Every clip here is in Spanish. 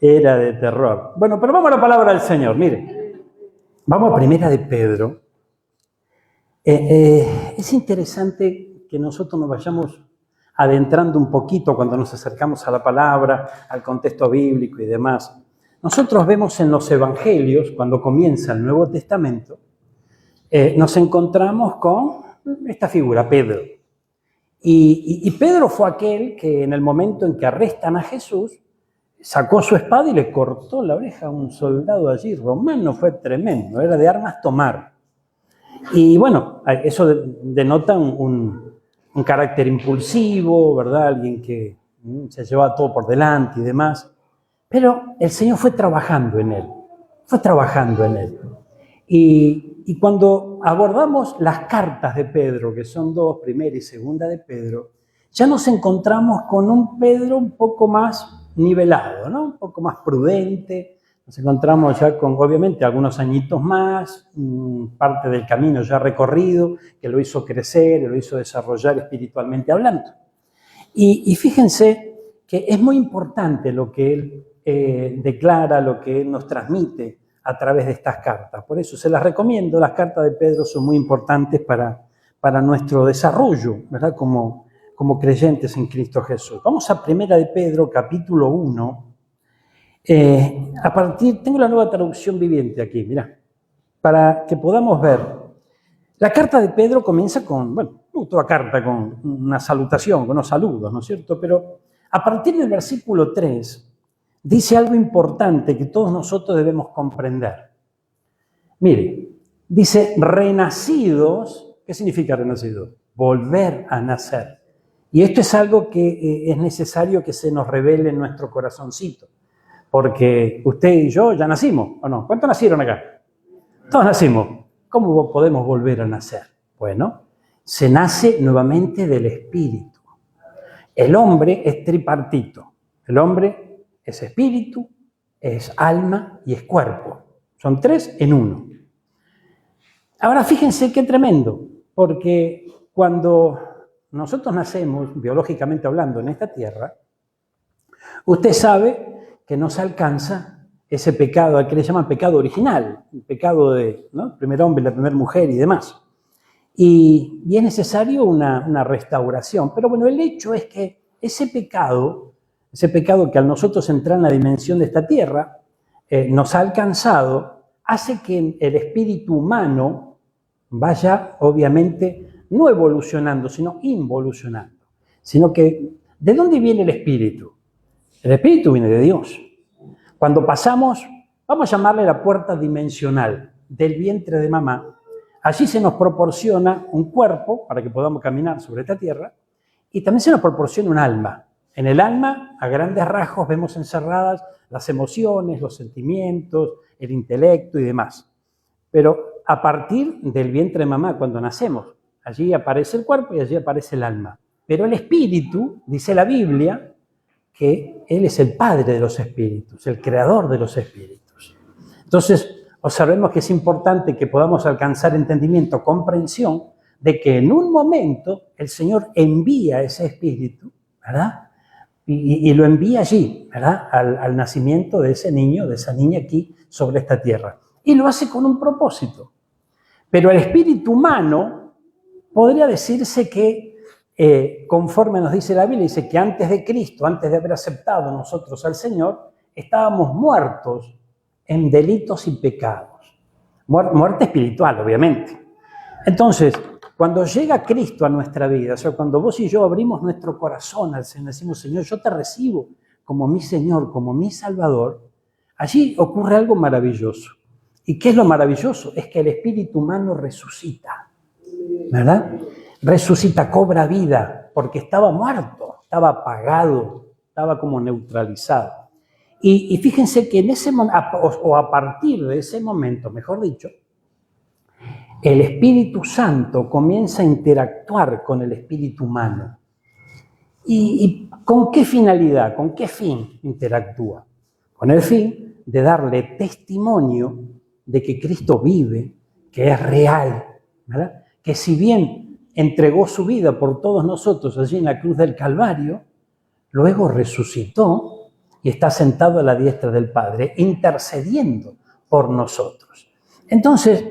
Era de terror. Bueno, pero vamos a la palabra del Señor, mire. Vamos a Primera de Pedro. Es interesante que nosotros nos vayamos adentrando un poquito cuando nos acercamos a la palabra, al contexto bíblico y demás. Nosotros vemos en los evangelios, cuando comienza el Nuevo Testamento, nos encontramos con esta figura, Pedro. Y Pedro fue aquel que en el momento en que arrestan a Jesús, sacó su espada y le cortó la oreja a un soldado allí romano. Fue tremendo, era de armas tomar. Y bueno, eso denota un carácter impulsivo, ¿verdad? Alguien que se llevaba todo por delante y demás. Pero el Señor fue trabajando en él. Y cuando abordamos las cartas de Pedro, que son dos, Primera y Segunda de Pedro, ya nos encontramos con un Pedro un poco más nivelado, ¿no? Un poco más prudente. Nos encontramos ya con, obviamente, algunos añitos más, parte del camino ya recorrido, que lo hizo crecer, lo hizo desarrollar espiritualmente hablando. Y fíjense que es muy importante lo que él declara, lo que él nos transmite a través de estas cartas. Por eso se las recomiendo. Las cartas de Pedro son muy importantes para nuestro desarrollo, ¿verdad? Como creyentes en Cristo Jesús. Vamos a Primera de Pedro, capítulo 1. Tengo la Nueva Traducción Viviente aquí, mirá, para que podamos ver. La carta de Pedro comienza con, toda carta con una salutación, con unos saludos, ¿no es cierto? Pero a partir del versículo 3, dice algo importante que todos nosotros debemos comprender. Mire, dice renacidos. ¿Qué significa renacidos? Volver a nacer. Y esto es algo que es necesario que se nos revele en nuestro corazoncito. Porque usted y yo ya nacimos, ¿o no? ¿Cuántos nacieron acá? Todos nacimos. ¿Cómo podemos volver a nacer? Bueno, se nace nuevamente del Espíritu. El hombre es tripartito. El hombre es espíritu, es alma y es cuerpo. Son tres en uno. Ahora fíjense qué tremendo, porque cuando nosotros nacemos, biológicamente hablando, en esta tierra, usted sabe que nos alcanza ese pecado, al que le llaman pecado original, el pecado de, ¿no?, el primer hombre, la primera mujer y demás. Y es necesario una restauración. Pero bueno, el hecho es que ese pecado que al nosotros entrar en la dimensión de esta tierra nos ha alcanzado, hace que el espíritu humano vaya, obviamente, no evolucionando, sino involucionando. Sino que, ¿de dónde viene el espíritu? El espíritu viene de Dios. Cuando pasamos, vamos a llamarle la puerta dimensional del vientre de mamá, allí se nos proporciona un cuerpo para que podamos caminar sobre esta tierra y también se nos proporciona un alma. En el alma, a grandes rasgos, vemos encerradas las emociones, los sentimientos, el intelecto y demás. Pero a partir del vientre de mamá, cuando nacemos, allí aparece el cuerpo y allí aparece el alma. Pero el espíritu, dice la Biblia, que Él es el Padre de los espíritus, el creador de los espíritus. Entonces, observemos que es importante que podamos alcanzar entendimiento, comprensión, de que en un momento el Señor envía ese espíritu, ¿verdad? Y lo envía allí, ¿verdad? Al nacimiento de ese niño, de esa niña aquí sobre esta tierra. Y lo hace con un propósito. Pero el espíritu humano podría decirse que conforme nos dice la Biblia, dice que antes de Cristo, antes de haber aceptado nosotros al Señor, estábamos muertos en delitos y pecados. Muerte espiritual, obviamente. Entonces, cuando llega Cristo a nuestra vida, o sea, cuando vos y yo abrimos nuestro corazón al Señor, decimos, Señor, yo te recibo como mi Señor, como mi Salvador, allí ocurre algo maravilloso. ¿Y qué es lo maravilloso? Es que el espíritu humano resucita, ¿verdad? Resucita, cobra vida, porque estaba muerto, estaba apagado, estaba como neutralizado. Y fíjense que en ese o a partir de ese momento, mejor dicho, el Espíritu Santo comienza a interactuar con el espíritu humano. ¿Y con qué finalidad, con qué fin interactúa? Con el fin de darle testimonio de que Cristo vive, que es real, ¿verdad? Que si bien entregó su vida por todos nosotros allí en la cruz del Calvario, luego resucitó y está sentado a la diestra del Padre, intercediendo por nosotros. Entonces,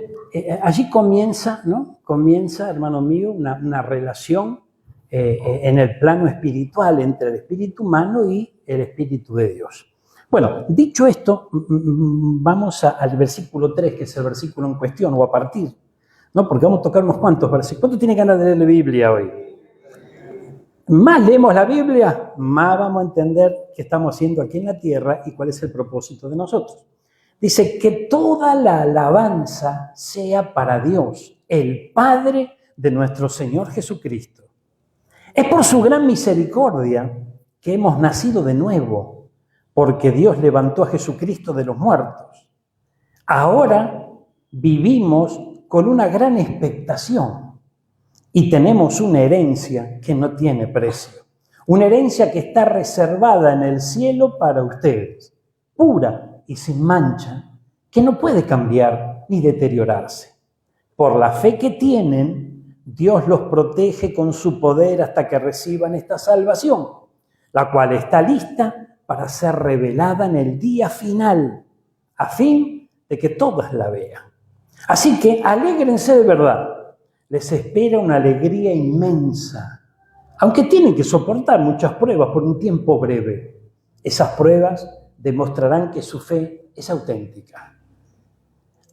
allí comienza, ¿no? Comienza, hermano mío, una relación en el plano espiritual entre el espíritu humano y el espíritu de Dios. Bueno, dicho esto, vamos al versículo 3, que es el versículo en cuestión, o a partir, ¿no? Porque vamos a tocar unos cuantos versículos. ¿Cuánto tiene ganas de leer la Biblia hoy? Más leemos la Biblia, más vamos a entender qué estamos haciendo aquí en la tierra y cuál es el propósito de nosotros. Dice que toda la alabanza sea para Dios, el Padre de nuestro Señor Jesucristo. Es por su gran misericordia que hemos nacido de nuevo, porque Dios levantó a Jesucristo de los muertos. Ahora vivimos con una gran expectación y tenemos una herencia que no tiene precio. Una herencia que está reservada en el cielo para ustedes, pura y sin mancha, que no puede cambiar ni deteriorarse. Por la fe que tienen, Dios los protege con su poder hasta que reciban esta salvación, la cual está lista para ser revelada en el día final, a fin de que todos la vean. Así que alégrense de verdad. Les espera una alegría inmensa, aunque tienen que soportar muchas pruebas por un tiempo breve. Esas pruebas demostrarán que su fe es auténtica.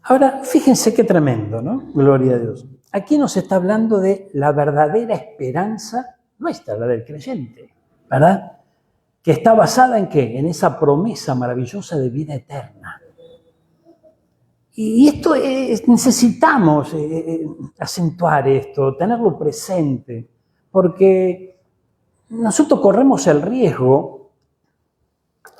Ahora, fíjense qué tremendo, ¿no? Gloria a Dios. Aquí nos está hablando de la verdadera esperanza nuestra, la del creyente, ¿verdad? Que está basada en ¿qué? En esa promesa maravillosa de vida eterna. Y esto necesitamos acentuar esto, tenerlo presente, porque nosotros corremos el riesgo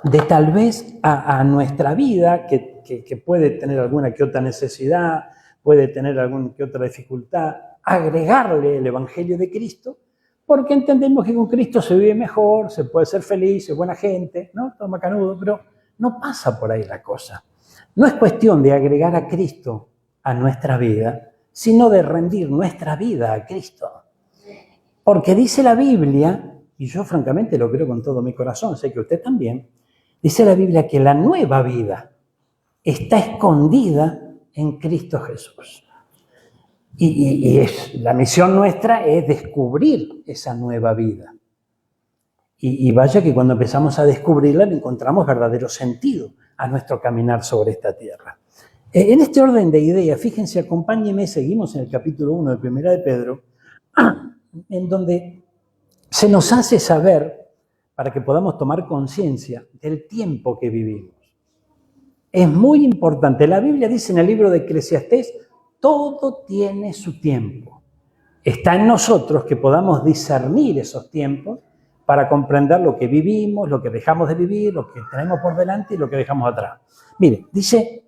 de tal vez a nuestra vida, que puede tener alguna que otra necesidad, puede tener alguna que otra dificultad, agregarle el Evangelio de Cristo, porque entendemos que con Cristo se vive mejor, se puede ser feliz, es buena gente, ¿no? Todo macanudo, pero no pasa por ahí la cosa. No es cuestión de agregar a Cristo a nuestra vida, sino de rendir nuestra vida a Cristo. Porque dice la Biblia, y yo francamente lo creo con todo mi corazón, sé que usted también, dice la Biblia que la nueva vida está escondida en Cristo Jesús. La misión nuestra es descubrir esa nueva vida. Y vaya que cuando empezamos a descubrirla le encontramos verdadero sentido a nuestro caminar sobre esta tierra. En este orden de ideas, fíjense, acompáñenme, seguimos en el capítulo 1 de Primera de Pedro, en donde se nos hace saber, para que podamos tomar conciencia del tiempo que vivimos. Es muy importante. La Biblia dice en el libro de Eclesiastés, todo tiene su tiempo. Está en nosotros que podamos discernir esos tiempos para comprender lo que vivimos, lo que dejamos de vivir, lo que tenemos por delante y lo que dejamos atrás. Mire, dice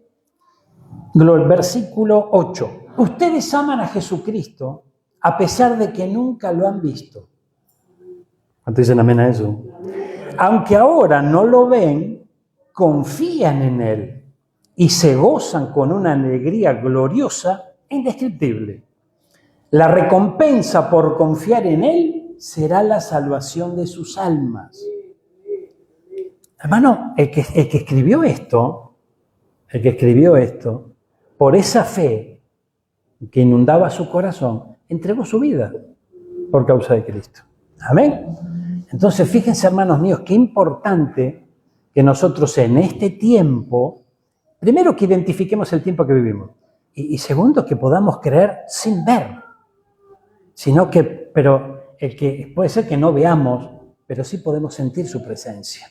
el versículo 8, ustedes aman a Jesucristo a pesar de que nunca lo han visto. ¿Cuánto dicen amén a eso? Aunque ahora no lo ven, confían en Él y se gozan con una alegría gloriosa e indescriptible. La recompensa por confiar en Él será la salvación de sus almas. Hermano, el que escribió esto, por esa fe que inundaba su corazón, entregó su vida por causa de Cristo. Amén. Entonces, fíjense, hermanos míos, qué importante que nosotros en este tiempo, primero que identifiquemos el tiempo que vivimos, y segundo que podamos creer sin ver, sino que, pero el que puede ser que no veamos, pero sí podemos sentir su presencia.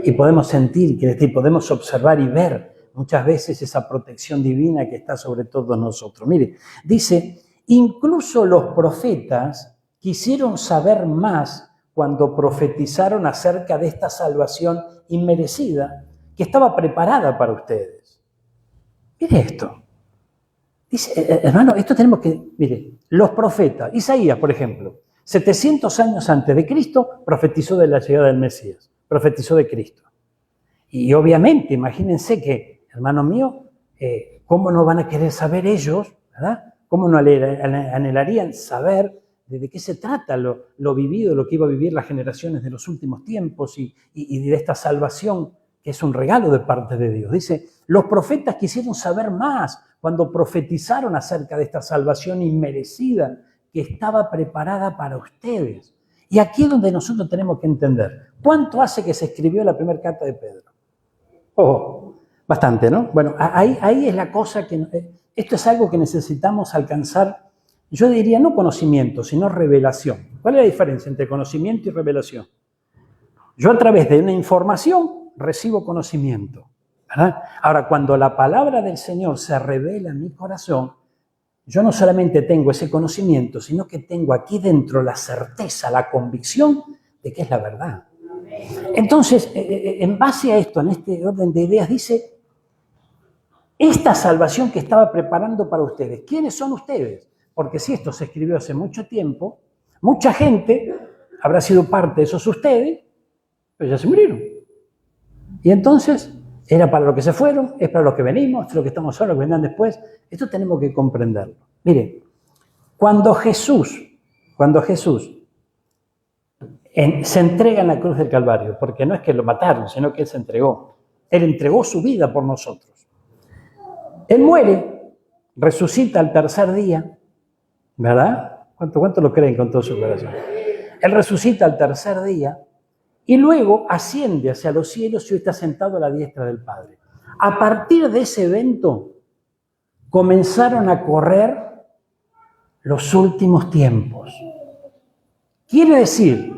Y podemos sentir, podemos observar y ver muchas veces esa protección divina que está sobre todos nosotros. Mire, dice, incluso los profetas quisieron saber más cuando profetizaron acerca de esta salvación inmerecida que estaba preparada para ustedes. Mire esto. Dice, hermano, esto tenemos que, mire, los profetas, Isaías, por ejemplo, 700 años antes de Cristo, profetizó de la llegada del Mesías, profetizó de Cristo. Y obviamente, imagínense que, hermano mío, ¿cómo no van a querer saber ellos, verdad? ¿Cómo no anhelarían saber de qué se trata lo vivido, lo que iba a vivir las generaciones de los últimos tiempos y de esta salvación que es un regalo de parte de Dios. Dice, los profetas quisieron saber más cuando profetizaron acerca de esta salvación inmerecida que estaba preparada para ustedes. Y aquí es donde nosotros tenemos que entender, ¿cuánto hace que se escribió la primera carta de Pedro? Oh, bastante, ¿no? Bueno, ahí es la cosa que... Esto es algo que necesitamos alcanzar, yo diría no conocimiento, sino revelación. ¿Cuál es la diferencia entre conocimiento y revelación? Yo a través de una información recibo conocimiento, ¿verdad? Ahora, cuando la palabra del Señor se revela en mi corazón, yo no solamente tengo ese conocimiento, sino que tengo aquí dentro la certeza, la convicción de que es la verdad. Entonces, en base a esto, en este orden de ideas, dice, esta salvación que estaba preparando para ustedes, ¿quiénes son ustedes? Porque si esto se escribió hace mucho tiempo, mucha gente habrá sido parte de esos ustedes, pero ya se murieron. Y entonces, era para lo que se fueron, es para lo que venimos, es lo que estamos ahora, lo que vendrán después. Esto tenemos que comprenderlo. Miren, cuando Jesús se entrega en la cruz del Calvario, porque no es que lo mataron, sino que Él se entregó. Él entregó su vida por nosotros. Él muere, resucita al tercer día, ¿verdad? ¿Cuánto lo creen con todo su corazón? Él resucita al tercer día y luego asciende hacia los cielos y está sentado a la diestra del Padre. A partir de ese evento comenzaron a correr los últimos tiempos. Quiere decir,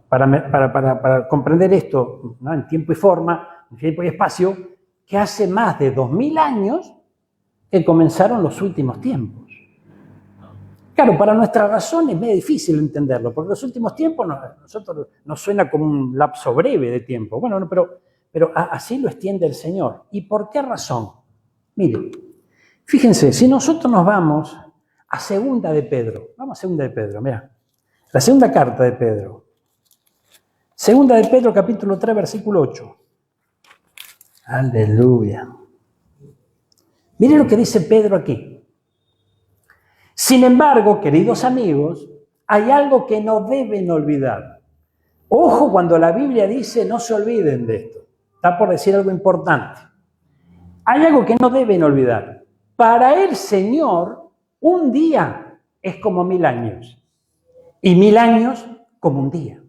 para comprender esto, ¿no?, en tiempo y forma, en tiempo y espacio, que hace más de 2000 años que comenzaron los últimos tiempos. Claro, para nuestra razón es medio difícil entenderlo, porque los últimos tiempos a nosotros nos suena como un lapso breve de tiempo. Bueno, no, pero así lo extiende el Señor. ¿Y por qué razón? Miren, fíjense, si nosotros nos vamos a Segunda de Pedro, vamos a Segunda de Pedro, mira, la segunda carta de Pedro. Segunda de Pedro, capítulo 3, versículo 8. Aleluya. Miren lo que dice Pedro aquí. Sin embargo, queridos amigos, hay algo que no deben olvidar. Ojo cuando la Biblia dice no se olviden de esto. Está por decir algo importante. Hay algo que no deben olvidar. Para el Señor, un día es como 1000 años. Y 1000 años como un día.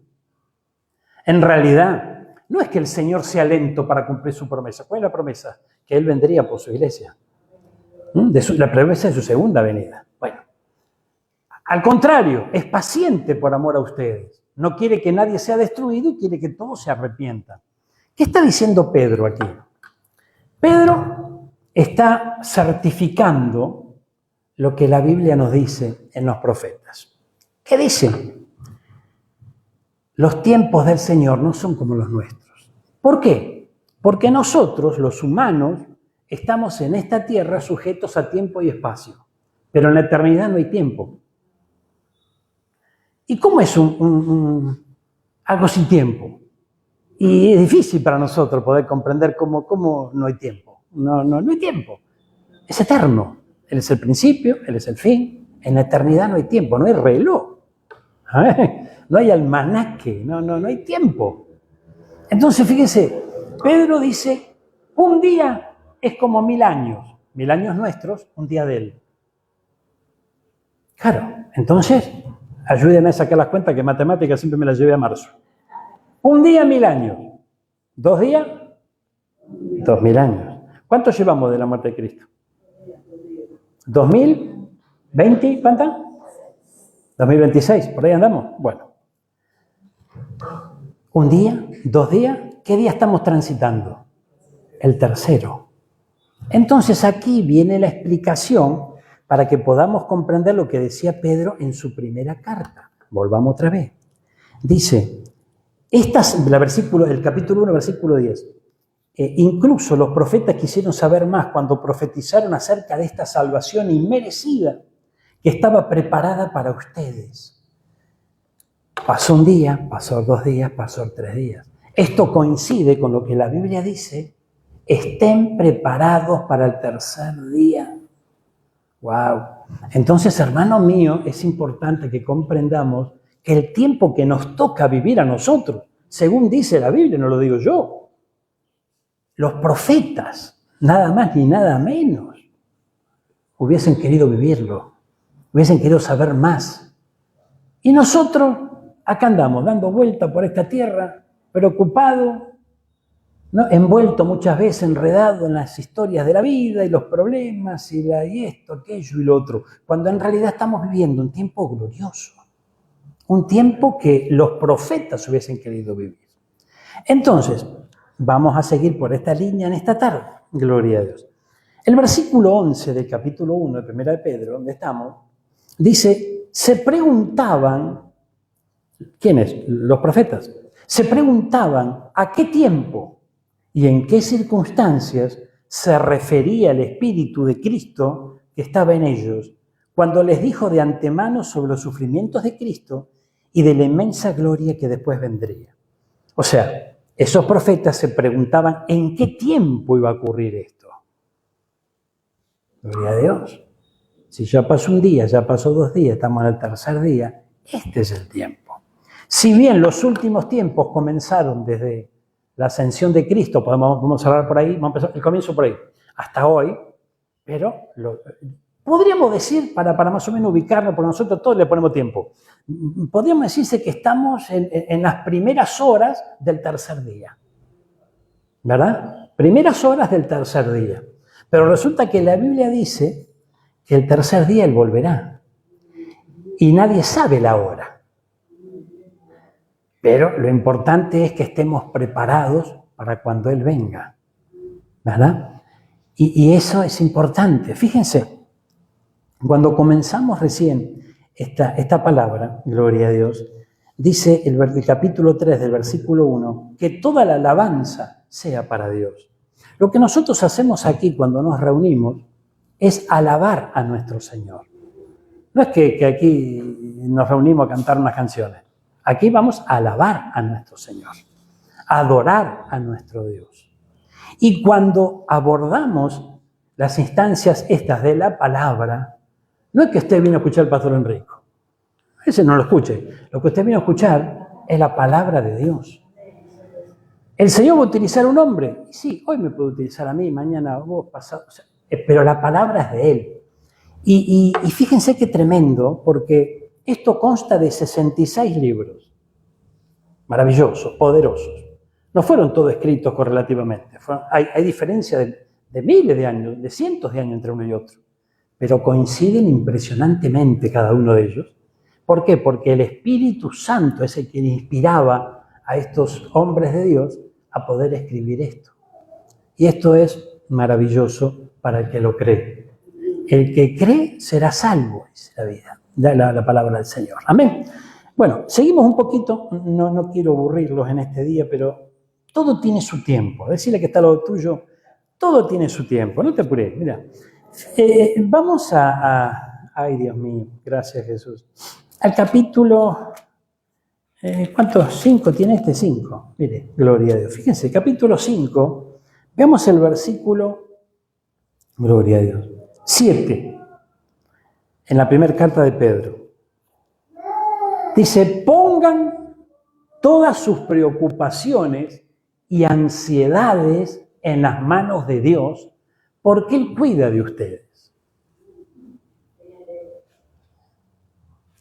En realidad, no es que el Señor sea lento para cumplir su promesa. ¿Cuál es la promesa? Que Él vendría por su iglesia. La promesa de su segunda venida. Bueno, al contrario, es paciente por amor a ustedes. No quiere que nadie sea destruido y quiere que todos se arrepientan. ¿Qué está diciendo Pedro aquí? Pedro está certificando lo que la Biblia nos dice en los profetas. ¿Qué dice? Los tiempos del Señor no son como los nuestros. ¿Por qué? Porque nosotros, los humanos, estamos en esta tierra sujetos a tiempo y espacio, pero en la eternidad no hay tiempo. ¿Y cómo es algo sin tiempo? Y es difícil para nosotros poder comprender cómo no hay tiempo. No hay tiempo. Es eterno. Él es el principio, Él es el fin. En la eternidad no hay tiempo, no hay reloj. No hay almanaque, no hay tiempo. Entonces, fíjense, Pedro dice, un día es como 1000 años. 1000 años nuestros, un día de Él. Claro, entonces, ayúdenme a sacar las cuentas que matemáticas siempre me las llevé a marzo. Un día, 1000 años. 2 días, 2000 años. ¿Cuánto llevamos de la muerte de Cristo? 2020, ¿cuánta? 2026, por ahí andamos. Bueno. Un día, 2 días, ¿qué día estamos transitando? El tercero. Entonces aquí viene la explicación para que podamos comprender lo que decía Pedro en su primera carta. Volvamos otra vez. Dice, el capítulo 1, versículo 10. Incluso los profetas quisieron saber más cuando profetizaron acerca de esta salvación inmerecida que estaba preparada para ustedes. Pasó un día, pasó 2 días, pasó 3 días. Esto coincide con lo que la Biblia dice, estén preparados para el tercer día. ¡Wow! Entonces, hermano mío, es importante que comprendamos que el tiempo que nos toca vivir a nosotros, según dice la Biblia, no lo digo yo, los profetas, nada más ni nada menos, hubiesen querido vivirlo, hubiesen querido saber más. Y nosotros acá andamos dando vuelta por esta tierra, preocupados, ¿no? Envuelto muchas veces, enredado en las historias de la vida y los problemas y esto, aquello y lo otro, cuando en realidad estamos viviendo un tiempo glorioso, un tiempo que los profetas hubiesen querido vivir. Entonces, vamos a seguir por esta línea en esta tarde, gloria a Dios. El versículo 11 del capítulo 1 de 1 de Pedro, donde estamos, dice, se preguntaban, ¿quiénes? Los profetas, se preguntaban a qué tiempo y en qué circunstancias se refería el Espíritu de Cristo que estaba en ellos, cuando les dijo de antemano sobre los sufrimientos de Cristo y de la inmensa gloria que después vendría. O sea, esos profetas se preguntaban en qué tiempo iba a ocurrir esto. Gloria a Dios. Si ya pasó un día, ya pasó 2 días, estamos en el tercer día, este es el tiempo. Si bien los últimos tiempos comenzaron desde la ascensión de Cristo, vamos a hablar por ahí, vamos a empezar el comienzo por ahí, hasta hoy, pero podríamos decir, para más o menos ubicarlo, porque nosotros todos le ponemos tiempo, podríamos decirse que estamos en las primeras horas del tercer día, ¿verdad? Primeras horas del tercer día. Pero resulta que la Biblia dice que el tercer día Él volverá, y nadie sabe la hora. Pero lo importante es que estemos preparados para cuando Él venga, ¿verdad? Y eso es importante. Fíjense, cuando comenzamos recién esta palabra, gloria a Dios, dice el capítulo 3 del versículo 1, que toda la alabanza sea para Dios. Lo que nosotros hacemos aquí cuando nos reunimos es alabar a nuestro Señor. No es que aquí nos reunimos a cantar unas canciones. Aquí vamos a alabar a nuestro Señor, a adorar a nuestro Dios. Y cuando abordamos las instancias estas de la palabra, no es que usted vino a escuchar al pastor Enrico. Ese no lo escuche. Lo que usted vino a escuchar es la palabra de Dios. ¿El Señor va a utilizar un hombre? Sí, hoy me puede utilizar a mí, mañana vos, pasado. O sea, pero la palabra es de Él. Y fíjense qué tremendo, porque esto consta de 66 libros, maravillosos, poderosos. No fueron todos escritos correlativamente. Hay diferencia de miles de años, de cientos de años entre uno y otro. Pero coinciden impresionantemente cada uno de ellos. ¿Por qué? Porque el Espíritu Santo es el que inspiraba a estos hombres de Dios a poder escribir esto. Y esto es maravilloso para el que lo cree. El que cree será salvo, dice la vida. La palabra del Señor. Amén. Bueno, seguimos un poquito, no quiero aburrirlos en este día, pero todo tiene su tiempo. Decirle que está lo tuyo, todo tiene su tiempo, no te apures, mira. Vamos ay Dios mío, gracias Jesús. Al capítulo, ¿cuántos? 5 tiene este? 5. Mire, gloria a Dios. Fíjense, capítulo 5, veamos el versículo, gloria a Dios, 7. En la primera carta de Pedro. Dice, pongan todas sus preocupaciones y ansiedades en las manos de Dios, porque Él cuida de ustedes.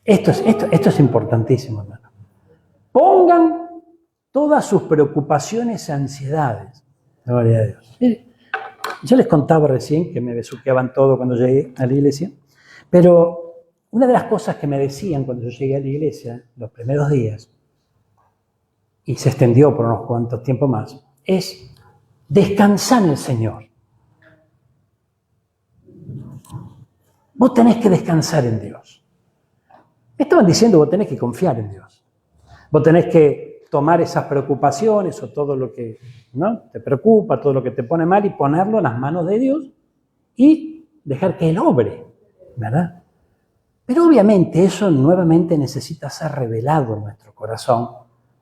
Esto es importantísimo, hermano. Pongan todas sus preocupaciones y ansiedades. Gloria a Dios. Yo les contaba recién que me besuqueaban todo cuando llegué a la iglesia. Pero una de las cosas que me decían cuando yo llegué a la iglesia, los primeros días, y se extendió por unos cuantos tiempos más, es descansar en el Señor. Vos tenés que descansar en Dios. Me estaban diciendo, vos tenés que confiar en Dios. Vos tenés que tomar esas preocupaciones o todo lo que ¿no? te preocupa, todo lo que te pone mal y ponerlo en las manos de Dios y dejar que Él obre. ¿Verdad? Pero obviamente eso nuevamente necesita ser revelado en nuestro corazón,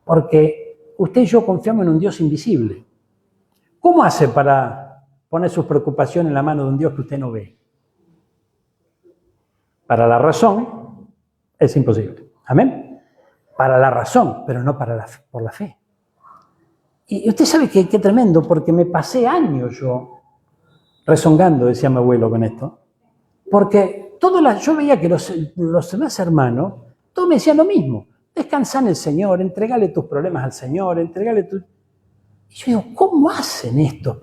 porque usted y yo confiamos en un Dios invisible. ¿Cómo hace para poner sus preocupaciones en la mano de un Dios que usted no ve? Para la razón es imposible. Amén. Para la razón, pero no por la fe. Y usted sabe qué tremendo, porque me pasé años yo rezongando, decía mi abuelo con esto, porque yo veía que los demás hermanos, todos me decían lo mismo. Descansa en el Señor, entregale tus problemas al Señor, entregale tus... Y yo digo, ¿cómo hacen esto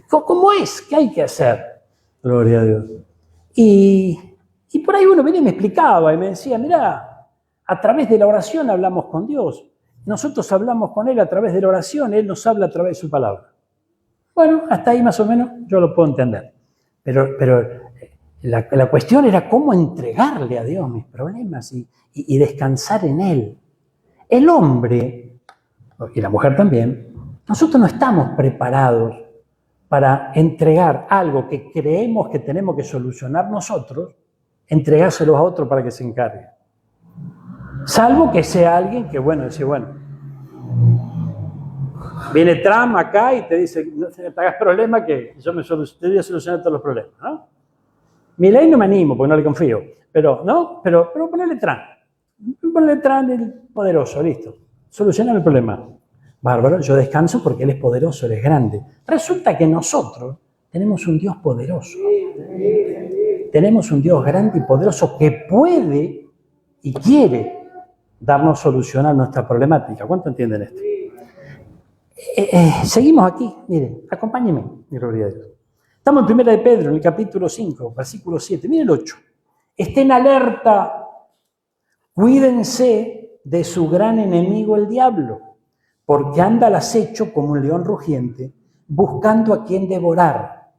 ¿cómo es? ¿Qué hay que hacer? Gloria a Dios. Y por ahí uno venía y me explicaba y me decía, mirá, a través de la oración hablamos con Dios. Nosotros hablamos con Él a través de la oración, Él nos habla a través de su palabra. Bueno, hasta ahí más o menos yo lo puedo entender. Pero la cuestión era cómo entregarle a Dios mis problemas y descansar en Él. El hombre, y la mujer también, nosotros no estamos preparados para entregar algo que creemos que tenemos que solucionar nosotros, entregárselo a otro para que se encargue. Salvo que sea alguien que, dice, viene Trump acá y te dice, no te hagas problema que yo te voy a solucionar todos los problemas, ¿no? Milei no me animo porque no le confío, pero ponele Trump el poderoso, listo, soluciona el problema. Bárbaro, yo descanso porque Él es poderoso, Él es grande. Resulta que nosotros tenemos un Dios poderoso. Tenemos un Dios grande y poderoso que puede y quiere darnos solución a nuestra problemática. ¿Cuánto entienden esto? Seguimos aquí, miren, acompáñenme, mi gloria a Dios. Estamos en 1 de Pedro, en el capítulo 5, versículo 7. Miren el 8. Estén alerta, cuídense de su gran enemigo el diablo, porque anda al acecho como un león rugiente, buscando a quien devorar.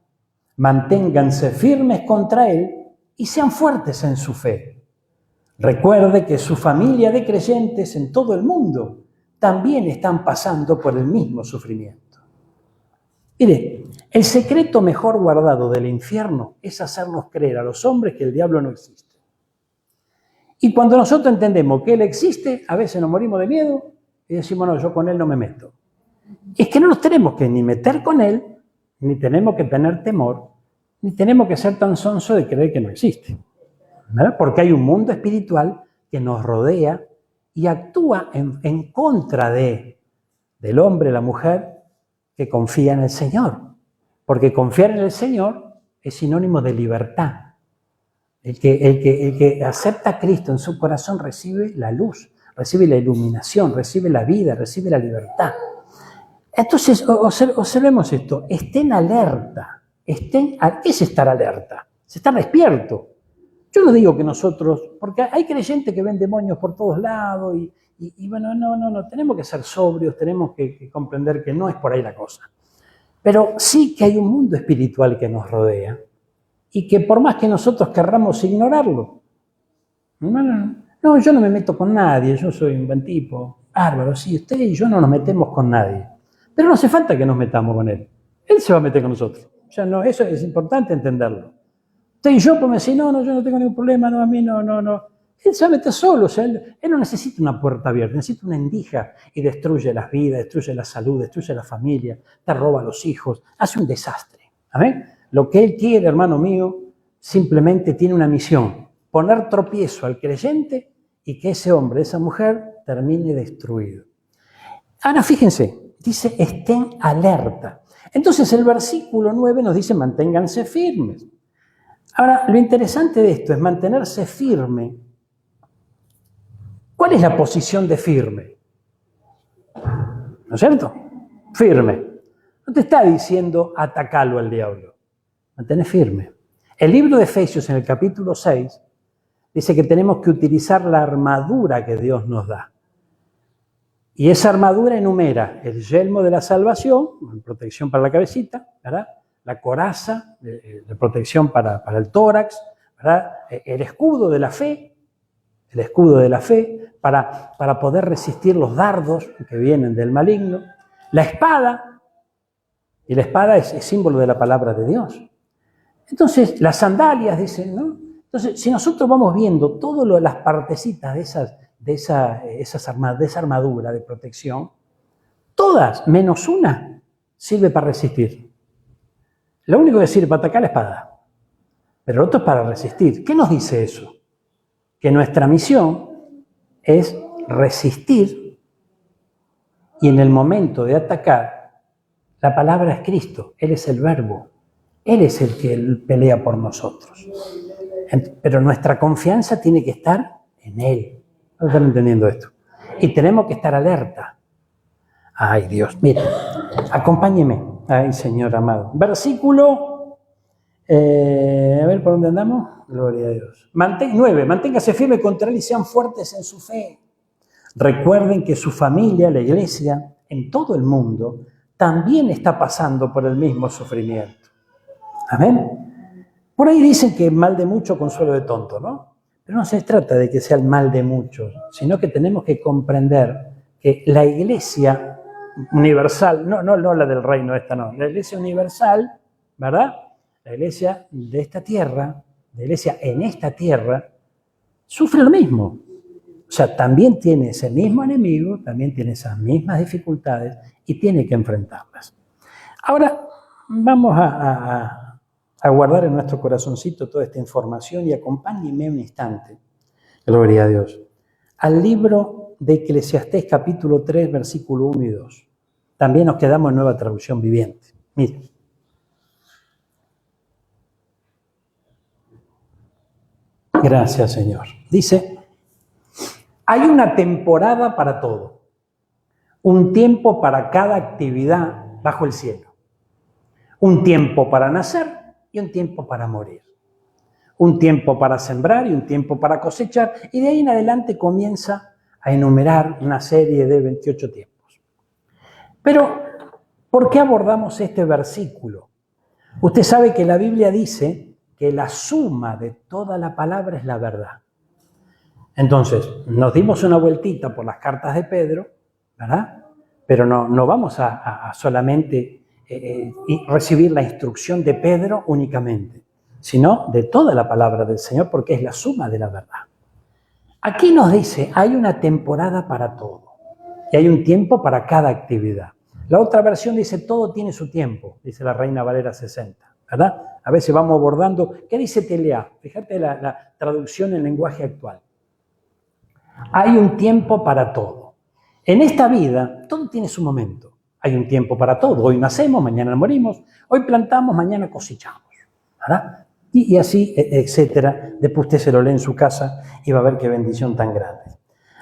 Manténganse firmes contra él y sean fuertes en su fe. Recuerde que su familia de creyentes en todo el mundo también están pasando por el mismo sufrimiento. Mire, el secreto mejor guardado del infierno es hacernos creer a los hombres que el diablo no existe. Y cuando nosotros entendemos que él existe, a veces nos morimos de miedo y decimos, no, yo con él no me meto. Es que no nos tenemos que ni meter con él, ni tenemos que tener temor, ni tenemos que ser tan sonsos de creer que no existe. ¿Verdad? Porque hay un mundo espiritual que nos rodea y actúa en contra del hombre, la mujer, que confía en el Señor. Porque confiar en el Señor es sinónimo de libertad. El que acepta a Cristo en su corazón recibe la luz, recibe la iluminación, recibe la vida, recibe la libertad. Entonces, observemos esto. Estén alerta. ¿Qué es estar alerta? Es estar despierto. Yo no digo que nosotros, porque hay creyentes que ven demonios por todos lados y no, tenemos que ser sobrios, tenemos que comprender que no es por ahí la cosa. Pero sí que hay un mundo espiritual que nos rodea y que por más que nosotros querramos ignorarlo, no, yo no me meto con nadie, yo soy un buen tipo, bárbaro, sí, usted y yo no nos metemos con nadie. Pero no hace falta que nos metamos con él. Él se va a meter con nosotros. O sea, no, eso es importante entenderlo. Usted y yo, pues me decís, no, yo no tengo ningún problema, no, a mí no. Él se va a meter solo, o sea, él no necesita una puerta abierta, necesita una endija y destruye las vidas, destruye la salud, destruye la familia, te roba a los hijos, hace un desastre. ¿Amén? Lo que él quiere, hermano mío, simplemente tiene una misión, poner tropiezo al creyente y que ese hombre, esa mujer, termine destruido. Ahora fíjense, dice, estén alerta. Entonces el versículo 9 nos dice, manténganse firmes. Ahora, lo interesante de esto es mantenerse firme. ¿Cuál es la posición de firme? ¿No es cierto? Firme. No te está diciendo atacalo al diablo. Mantener firme. El libro de Efesios en el capítulo 6 dice que tenemos que utilizar la armadura que Dios nos da. Y esa armadura enumera el yelmo de la salvación, protección para la cabecita, ¿verdad? La coraza de protección para el tórax, ¿verdad? El escudo de la fe, para poder resistir los dardos que vienen del maligno, la espada, y la espada es símbolo de la palabra de Dios. Entonces, las sandalias, dicen, ¿no? Entonces, si nosotros vamos viendo todas las partecitas de esa armadura de protección, todas, menos una, sirve para resistir. Lo único que sirve para atacar es la espada. pero el otro es para resistir. ¿Qué nos dice eso? Que nuestra misión es resistir y en el momento de atacar, la palabra es Cristo, Él es el verbo, Él es el que pelea por nosotros. Pero nuestra confianza tiene que estar en Él. ¿No están entendiendo esto? Y tenemos que estar alerta. Ay, Dios, mire, acompáñeme. Ay, Señor amado. Versículo, a ver, ¿por dónde andamos? Gloria a Dios. 9, manténgase firme contra Él y sean fuertes en su fe. Recuerden que su familia, la iglesia, en todo el mundo, también está pasando por el mismo sufrimiento. Amén. Por ahí dicen que mal de mucho, consuelo de tonto, ¿no? Pero no se trata de que sea el mal de muchos, sino que tenemos que comprender que la iglesia universal, no la del reino esta, no, la iglesia universal, ¿verdad? La iglesia de esta tierra, la iglesia en esta tierra, sufre lo mismo. O sea, también tiene ese mismo enemigo, también tiene esas mismas dificultades y tiene que enfrentarlas. Ahora, vamos a guardar en nuestro corazoncito toda esta información y acompáñenme un instante, gloria a Dios, al libro de Eclesiastés capítulo 3, versículo 1 y 2. También nos quedamos en Nueva Traducción Viviente. Miren. Gracias, Señor. Dice, hay una temporada para todo, un tiempo para cada actividad bajo el cielo, un tiempo para nacer y un tiempo para morir, un tiempo para sembrar y un tiempo para cosechar, y de ahí en adelante comienza a enumerar una serie de 28 tiempos. Pero, ¿por qué abordamos este versículo? Usted sabe que la Biblia dice que la suma de toda la palabra es la verdad. Entonces, nos dimos una vueltita por las cartas de Pedro, ¿verdad? Pero no vamos a solamente recibir la instrucción de Pedro únicamente, sino de toda la palabra del Señor, porque es la suma de la verdad. Aquí nos dice, hay una temporada para todo y hay un tiempo para cada actividad. La otra versión dice, todo tiene su tiempo, dice la Reina Valera 60, ¿verdad? A veces vamos abordando, ¿qué dice TLA? Fíjate la traducción en lenguaje actual. Hay un tiempo para todo. En esta vida, todo tiene su momento. Hay un tiempo para todo. Hoy nacemos, mañana morimos. Hoy plantamos, mañana cosechamos. ¿Verdad? Y así, etcétera. Después usted se lo lee en su casa y va a ver qué bendición tan grande.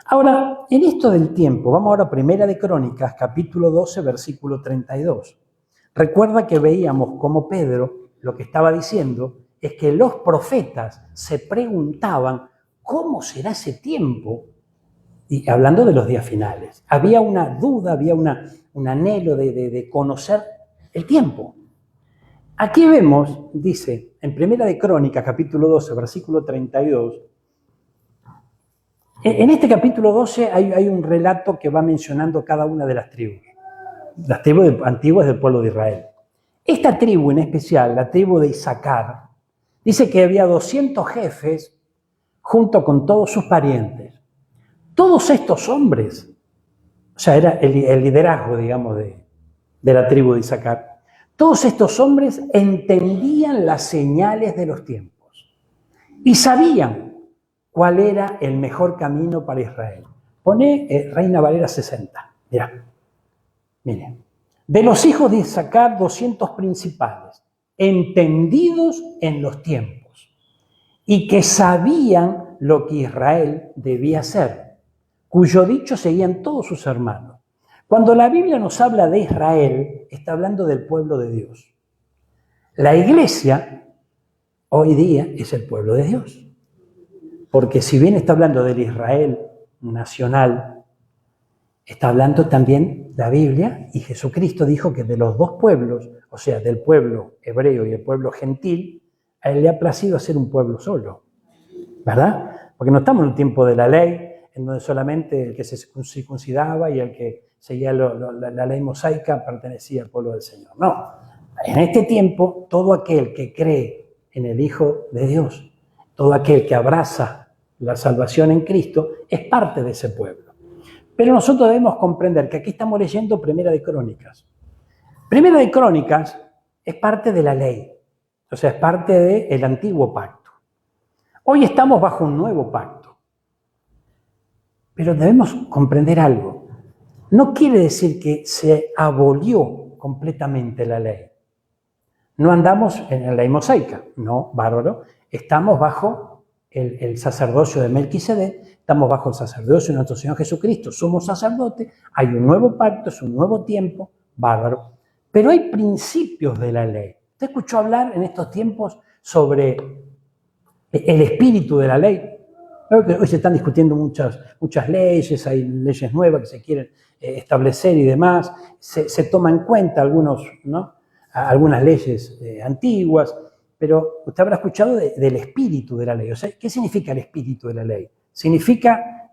Ahora, en esto del tiempo, vamos ahora a Primera de Crónicas, capítulo 12, versículo 32. Recuerda que veíamos cómo Pedro lo que estaba diciendo es que los profetas se preguntaban ¿cómo será ese tiempo? Y hablando de los días finales. Había una duda, había un anhelo de conocer el tiempo. Aquí vemos, dice, en Primera de Crónicas, capítulo 12, versículo 32, en este capítulo 12 hay un relato que va mencionando cada una de las tribus antiguas del pueblo de Israel. Esta tribu en especial, la tribu de Isaacar, dice que había 200 jefes junto con todos sus parientes. Todos estos hombres, o sea, era el liderazgo, digamos, de la tribu de Isaacar, todos estos hombres entendían las señales de los tiempos y sabían cuál era el mejor camino para Israel. Pone Reina Valera 60. Mirá. Miren. De los hijos de Isaacar, 200 principales, entendidos en los tiempos y que sabían lo que Israel debía hacer, cuyo dicho seguían todos sus hermanos. Cuando la Biblia nos habla de Israel, está hablando del pueblo de Dios. La iglesia hoy día es el pueblo de Dios. Porque si bien está hablando del Israel nacional, está hablando también la Biblia, y Jesucristo dijo que de los dos pueblos, o sea, del pueblo hebreo y el pueblo gentil, a él le ha placido hacer un pueblo solo, ¿verdad? Porque no estamos en el tiempo de la ley, en donde solamente el que se circuncidaba y el que seguía la ley mosaica pertenecía al pueblo del Señor. No, en este tiempo todo aquel que cree en el Hijo de Dios, todo aquel que abraza la salvación en Cristo, es parte de ese pueblo. Pero nosotros debemos comprender que aquí estamos leyendo Primera de Crónicas. Primera de Crónicas es parte de la ley. O sea, es parte del antiguo pacto. Hoy estamos bajo un nuevo pacto. Pero debemos comprender algo. No quiere decir que se abolió completamente la ley. No andamos en la ley mosaica, no, bárbaro. Estamos bajo el sacerdocio de Melquisedec, estamos bajo el sacerdocio de nuestro Señor Jesucristo. Somos sacerdotes, hay un nuevo pacto, es un nuevo tiempo, bárbaro. Pero hay principios de la ley. ¿Usted escuchó hablar en estos tiempos sobre el espíritu de la ley? Claro que hoy se están discutiendo muchas leyes, hay leyes nuevas que se quieren establecer y demás. Se toma en cuenta algunas leyes antiguas, pero usted habrá escuchado del espíritu de la ley. O sea, ¿qué significa el espíritu de la ley? Significa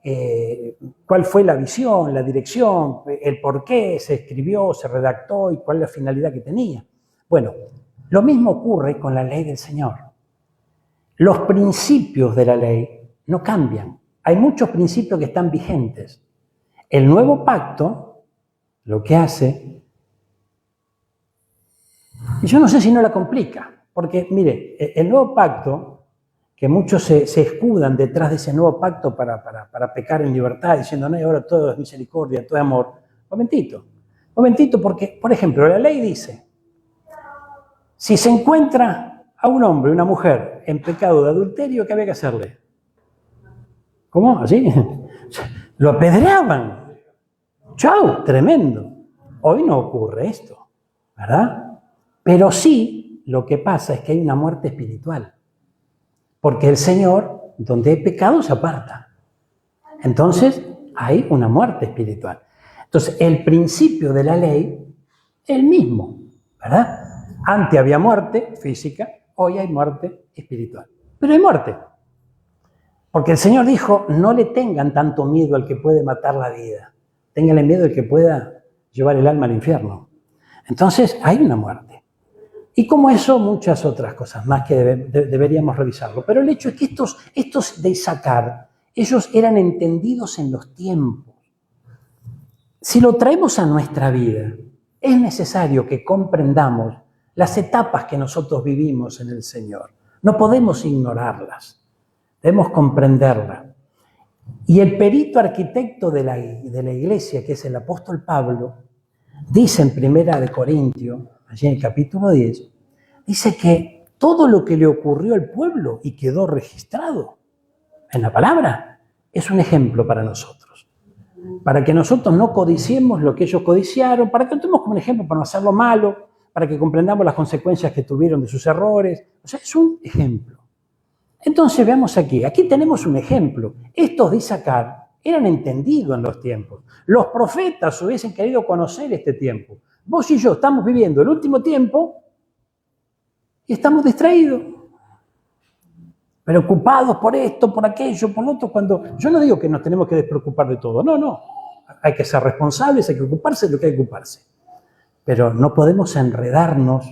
cuál fue la visión, la dirección, el por qué se escribió, se redactó y cuál es la finalidad que tenía. Bueno, lo mismo ocurre con la ley del Señor. Los principios de la ley no cambian. Hay muchos principios que están vigentes. El nuevo pacto lo que hace, y yo no sé si no la complica, porque mire, el nuevo pacto, que muchos se escudan detrás de ese nuevo pacto para pecar en libertad, diciendo, no, ahora todo es misericordia, todo es amor. Momentito, porque, por ejemplo, la ley dice, si se encuentra a un hombre y una mujer en pecado de adulterio, ¿qué había que hacerle? ¿Cómo? ¿Así? Lo apedreaban. ¡Chau! Tremendo. Hoy no ocurre esto, ¿verdad? Pero sí, lo que pasa es que hay una muerte espiritual. Porque el Señor, donde hay pecado, se aparta. Entonces, hay una muerte espiritual. Entonces, el principio de la ley es el mismo, ¿verdad? Antes había muerte física, hoy hay muerte espiritual. Pero hay muerte. Porque el Señor dijo, no le tengan tanto miedo al que puede matar la vida. Ténganle miedo al que pueda llevar el alma al infierno. Entonces, hay una muerte. Y como eso, muchas otras cosas más que deberíamos revisarlo. Pero el hecho es que estos de Isaacar, ellos eran entendidos en los tiempos. Si lo traemos a nuestra vida, es necesario que comprendamos las etapas que nosotros vivimos en el Señor. No podemos ignorarlas. Debemos comprenderla. Y el perito arquitecto de la iglesia, que es el apóstol Pablo, dice en 1 Corintios, allí en el capítulo 10, dice que todo lo que le ocurrió al pueblo y quedó registrado en la palabra es un ejemplo para nosotros. Para que nosotros no codiciemos lo que ellos codiciaron, para que lo tomemos como un ejemplo para no hacerlo malo, para que comprendamos las consecuencias que tuvieron de sus errores. O sea, es un ejemplo. Entonces veamos aquí tenemos un ejemplo. Estos de Isaacar eran entendidos en los tiempos. Los profetas hubiesen querido conocer este tiempo. Vos y yo estamos viviendo el último tiempo y estamos distraídos, preocupados por esto, por aquello, por lo otro. Cuando yo no digo que nos tenemos que despreocupar de todo, no. Hay que ser responsables, hay que ocuparse de lo que hay que ocuparse. Pero no podemos enredarnos,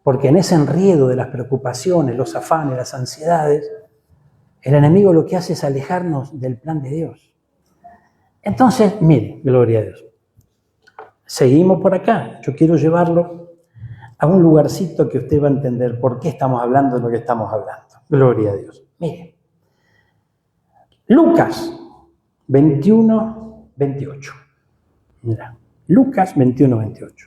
porque en ese enredo de las preocupaciones, los afanes, las ansiedades, el enemigo lo que hace es alejarnos del plan de Dios. Entonces, mire, gloria a Dios. Seguimos por acá. Yo quiero llevarlo a un lugarcito que usted va a entender por qué estamos hablando de lo que estamos hablando. Gloria a Dios. Mire, Lucas 21, 28. Mira, Lucas 21, 28.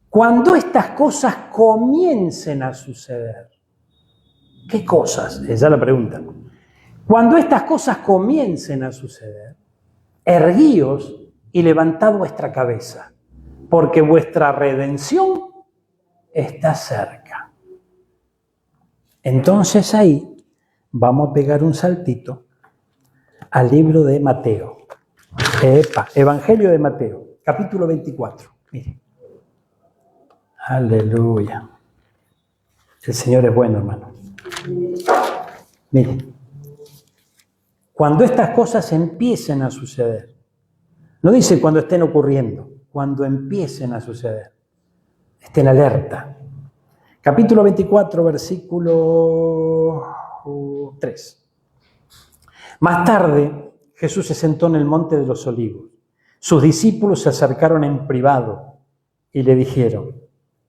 Cuando estas cosas comiencen a suceder. ¿Qué cosas? Esa es la pregunta. Cuando estas cosas comiencen a suceder, erguíos y levantad vuestra cabeza, porque vuestra redención está cerca. Entonces ahí vamos a pegar un saltito al libro de Mateo. Evangelio de Mateo, capítulo 24. Mire. Aleluya. El Señor es bueno, hermano. Miren, cuando estas cosas empiecen a suceder, no dice cuando estén ocurriendo, cuando empiecen a suceder, estén alerta. Capítulo 24, versículo 3. Más tarde, Jesús se sentó en el monte de los Olivos. Sus discípulos se acercaron en privado y le dijeron,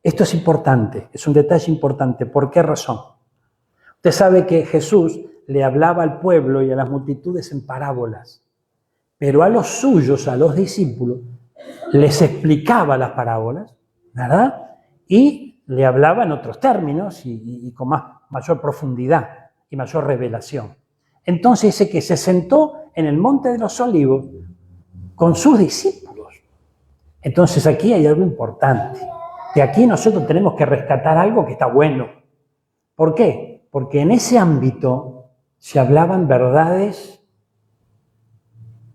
Esto es importante, es un detalle importante. ¿Por qué razón? Usted sabe que Jesús le hablaba al pueblo y a las multitudes en parábolas, pero a los suyos, a los discípulos, les explicaba las parábolas, ¿verdad? Y le hablaba en otros términos y con mayor profundidad y mayor revelación. Entonces dice que se sentó en el Monte de los Olivos con sus discípulos. Entonces aquí hay algo importante. De aquí nosotros tenemos que rescatar algo que está bueno. ¿Por qué? Porque en ese ámbito se hablaban verdades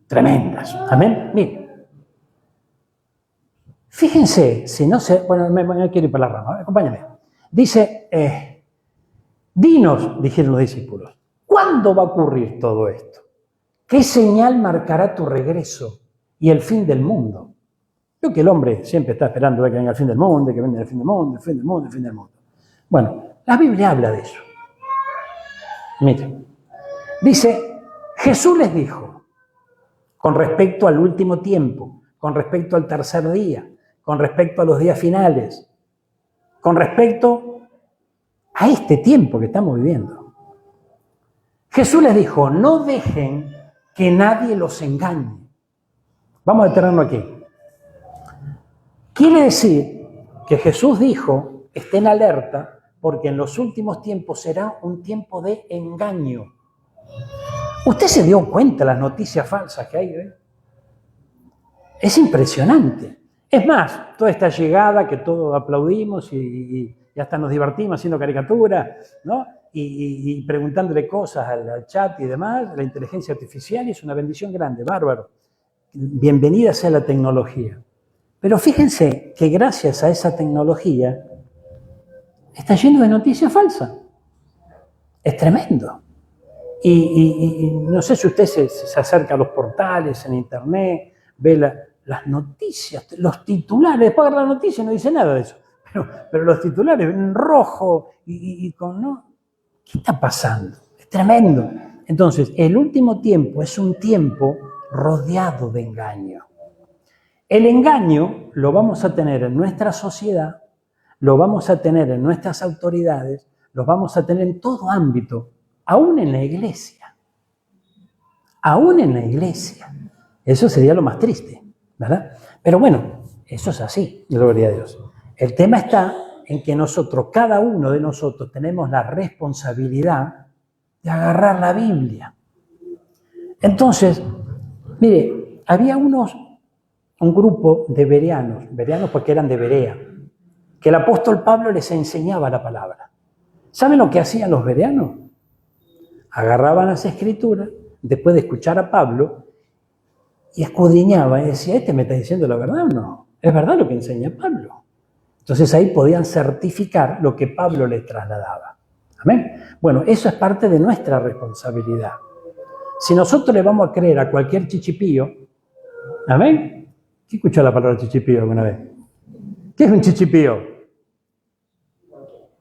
tremendas. Amén. Miren. Fíjense, si no se... Bueno, me quiero ir para la rama, acompáñame. Dice, dinos, dijeron los discípulos, ¿cuándo va a ocurrir todo esto? ¿Qué señal marcará tu regreso y el fin del mundo? Creo que el hombre siempre está esperando que venga el fin del mundo, que venga el fin del mundo, el fin del mundo, el fin del mundo. Bueno, la Biblia habla de eso. Miren, dice, Jesús les dijo, con respecto al último tiempo, con respecto al tercer día, con respecto a los días finales, con respecto a este tiempo que estamos viviendo. Jesús les dijo, no dejen que nadie los engañe. Vamos a detenernos aquí. Quiere decir que Jesús dijo, estén alerta, porque en los últimos tiempos será un tiempo de engaño. ¿Usted se dio cuenta de las noticias falsas que hay hoy? Es impresionante. Es más, toda esta llegada que todos aplaudimos y hasta nos divertimos haciendo caricaturas, ¿no? Y preguntándole cosas al chat y demás, la inteligencia artificial es una bendición grande, bárbaro. Bienvenida sea la tecnología. Pero fíjense que gracias a esa tecnología está lleno de noticias falsas. Es tremendo. Y no sé si usted se acerca a los portales en internet, ve las noticias, los titulares, después de la noticia no dice nada de eso, pero los titulares en rojo y con... ¿no? ¿Qué está pasando? Es tremendo. Entonces, el último tiempo es un tiempo rodeado de engaño. El engaño lo vamos a tener en nuestra sociedad, lo vamos a tener en nuestras autoridades, lo vamos a tener en todo ámbito, aún en la iglesia. Aún en la iglesia. Eso sería lo más triste, ¿verdad? Pero bueno, eso es así, gloria a Dios. El tema está en que nosotros, cada uno de nosotros, tenemos la responsabilidad de agarrar la Biblia. Entonces, mire, había un grupo de bereanos porque eran de Berea, que el apóstol Pablo les enseñaba la palabra. ¿Saben lo que hacían los bereanos? Agarraban las escrituras, después de escuchar a Pablo, y escudriñaban y decían, ¿este me está diciendo la verdad o no? ¿Es verdad lo que enseña Pablo? Entonces ahí podían certificar lo que Pablo les trasladaba. ¿Amén? Bueno, eso es parte de nuestra responsabilidad. Si nosotros le vamos a creer a cualquier chichipío, ¿amén? ¿Quién escuchó la palabra chichipío alguna vez? ¿Qué es un chichipío?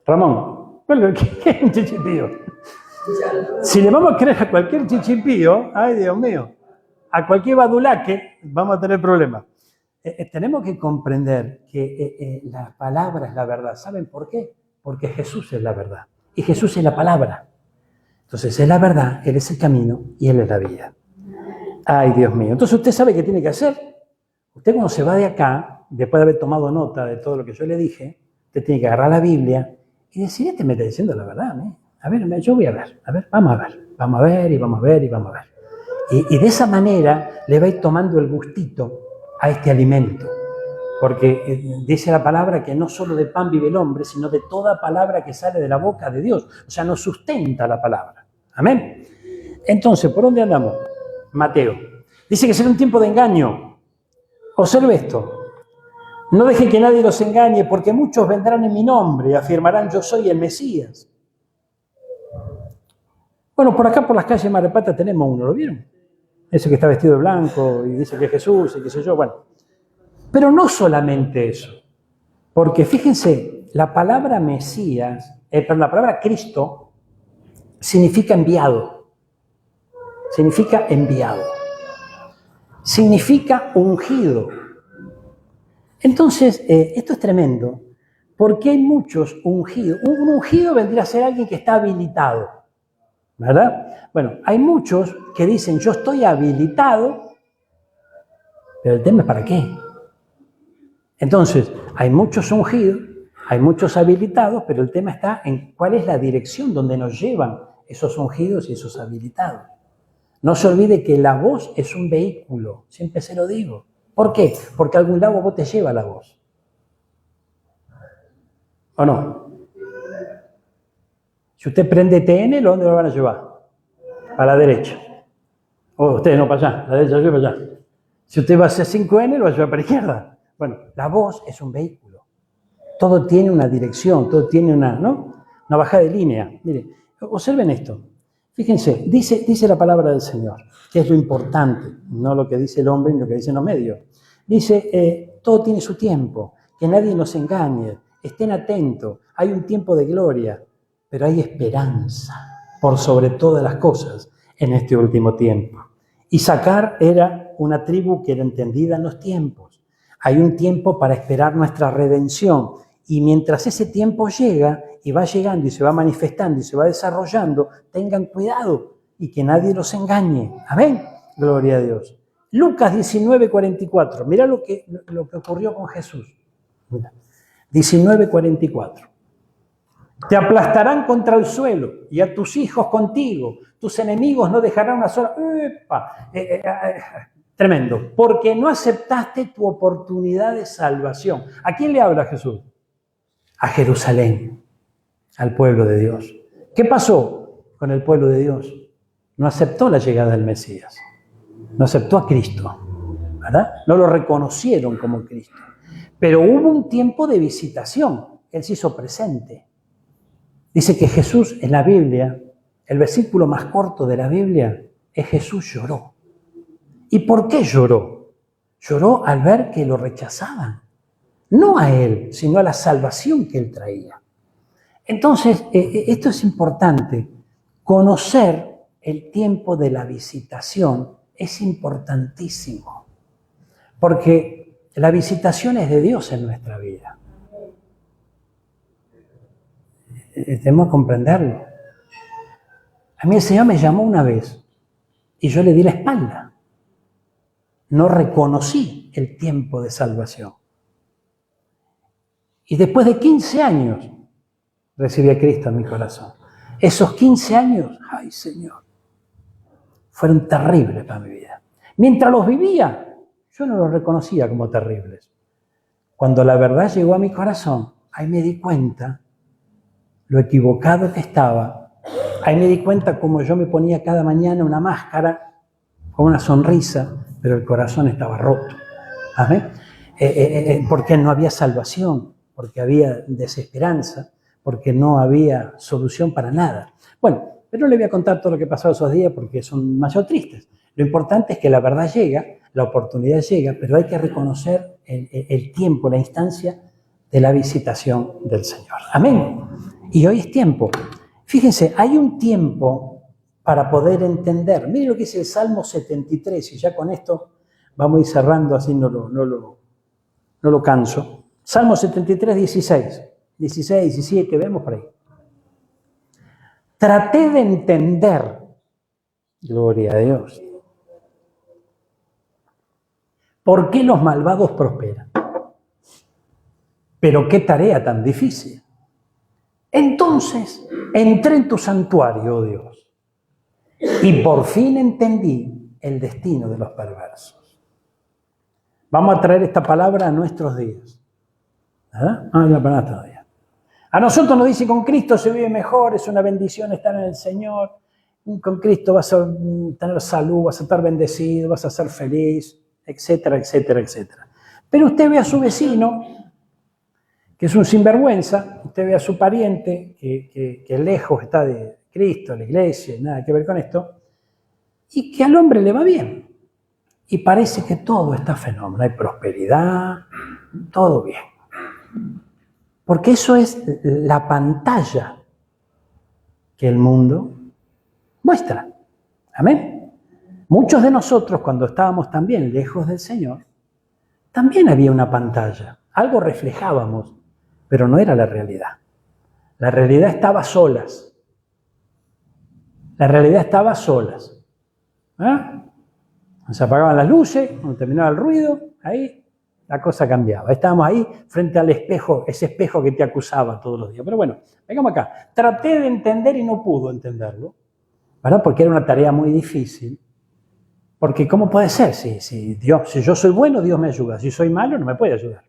Ramón, ¿qué es un chichipío? Si le vamos a creer a cualquier chichipío, ay Dios mío, a cualquier badulaque, vamos a tener problemas. Tenemos que comprender que la palabra es la verdad. ¿Saben por qué? Porque Jesús es la verdad. Y Jesús es la palabra. Entonces, es la verdad, Él es el camino y Él es la vida. Ay, Dios mío. Entonces, ¿usted sabe qué tiene que hacer? Usted cuando se va de acá, después de haber tomado nota de todo lo que yo le dije, usted tiene que agarrar la Biblia y decir, este me está diciendo la verdad, ¿eh? A ver, yo voy a ver. A ver, vamos a ver. Vamos a ver y vamos a ver y vamos a ver. Y de esa manera le va a ir tomando el gustito a este alimento. Porque dice la palabra que no solo de pan vive el hombre, sino de toda palabra que sale de la boca de Dios. O sea, nos sustenta la palabra. Amén. Entonces, ¿por dónde andamos? Mateo. Dice que será un tiempo de engaño. Observe esto. No dejen que nadie los engañe, porque muchos vendrán en mi nombre y afirmarán yo soy el Mesías. Bueno, por acá por las calles de Mar del Plata tenemos uno, ¿lo vieron? Ese que está vestido de blanco y dice que es Jesús y qué sé yo, bueno. Pero no solamente eso, porque fíjense, la palabra Mesías, la palabra Cristo, significa enviado, significa ungido. Entonces, esto es tremendo, Porque hay muchos ungidos. Un ungido vendría a ser alguien que está habilitado, ¿verdad? Bueno, hay muchos que dicen, yo estoy habilitado, pero el tema es ¿para qué? Entonces, hay muchos ungidos, hay muchos habilitados, pero el tema está en cuál es la dirección donde nos llevan esos ungidos y esos habilitados. No se olvide que la voz es un vehículo, siempre se lo digo. ¿Por qué? Porque a algún lado vos te lleva la voz. ¿O no? Si usted prende TN, ¿dónde lo van a llevar? A la derecha. O ustedes no para allá, la derecha lleva para allá. Si usted va a hacer 5N, lo va a llevar para la izquierda. Bueno, la voz es un vehículo. Todo tiene una dirección, todo tiene una bajada de línea. Mire, observen esto. Fíjense, dice la palabra del Señor, que es lo importante, no lo que dice el hombre ni lo que dicen los medios. Dice, todo tiene su tiempo, que nadie nos engañe, estén atentos, hay un tiempo de gloria, pero hay esperanza por sobre todas las cosas en este último tiempo. Isaacar era una tribu que era entendida en los tiempos. Hay un tiempo para esperar nuestra redención. Y mientras ese tiempo llega y va llegando y se va manifestando y se va desarrollando, tengan cuidado y que nadie los engañe. Amén. Gloria a Dios. Lucas 19:44. Mirá lo que ocurrió con Jesús. 19:44. Te aplastarán contra el suelo y a tus hijos contigo. Tus enemigos no dejarán una sola... Tremendo. Porque no aceptaste tu oportunidad de salvación. ¿A quién le habla Jesús? A Jerusalén, al pueblo de Dios. ¿Qué pasó con el pueblo de Dios? No aceptó la llegada del Mesías. No aceptó a Cristo, ¿verdad? No lo reconocieron como Cristo. Pero hubo un tiempo de visitación. Él se hizo presente. Dice que Jesús en la Biblia, el versículo más corto de la Biblia, es Jesús lloró. ¿Y por qué lloró? Lloró al ver que lo rechazaban. No a él, sino a la salvación que él traía. Entonces, esto es importante. Conocer el tiempo de la visitación es importantísimo. Porque la visitación es de Dios en nuestra vida. Tenemos que comprenderlo. A mí el Señor me llamó una vez y yo le di la espalda. No reconocí el tiempo de salvación. Y después de 15 años recibí a Cristo en mi corazón. Esos 15 años, ay Señor, fueron terribles para mi vida. Mientras los vivía, yo no los reconocía como terribles. Cuando la verdad llegó a mi corazón, ahí me di cuenta lo equivocado que estaba. Ahí me di cuenta cómo yo me ponía cada mañana una máscara con una sonrisa, pero el corazón estaba roto. ¿Amén? Porque no había salvación, porque había desesperanza, porque no había solución para nada. Bueno, pero no le voy a contar todo lo que pasó esos días porque son demasiado tristes. Lo importante es que la verdad llega, la oportunidad llega, pero hay que reconocer el tiempo, la instancia de la visitación del Señor. Amén. Y hoy es tiempo. Fíjense, hay un tiempo para poder entender. Miren lo que dice el Salmo 73, y ya con esto vamos a ir cerrando, así no lo canso. Salmo 73, 16, 17, vemos por ahí. Traté de entender, gloria a Dios, por qué los malvados prosperan. Pero qué tarea tan difícil. Entonces entré en tu santuario, oh Dios, y por fin entendí el destino de los perversos. Vamos a traer esta palabra a nuestros días. ¿Verdad? La palabra todavía. A nosotros nos dice, con Cristo se vive mejor, es una bendición estar en el Señor. Con Cristo vas a tener salud, vas a estar bendecido, vas a ser feliz, etcétera, etcétera, etcétera. Pero usted ve a su vecino, que es un sinvergüenza, usted ve a su pariente, que lejos está de Cristo, la iglesia, nada que ver con esto, y que al hombre le va bien. Y parece que todo está fenómeno, hay prosperidad, todo bien. Porque eso es la pantalla que el mundo muestra. Amén. Muchos de nosotros, cuando estábamos también lejos del Señor, también había una pantalla. Algo reflejábamos, pero no era la realidad. La realidad estaba a solas. La realidad estaba a solas. Se apagaban las luces, cuando terminaba el ruido, ahí la cosa cambiaba. Estábamos ahí frente al espejo, ese espejo que te acusaba todos los días. Pero bueno, vengamos acá. Traté de entender y no pudo entenderlo, ¿verdad? Porque era una tarea muy difícil. Porque ¿cómo puede ser? Si yo soy bueno, Dios me ayuda. Si soy malo, no me puede ayudar.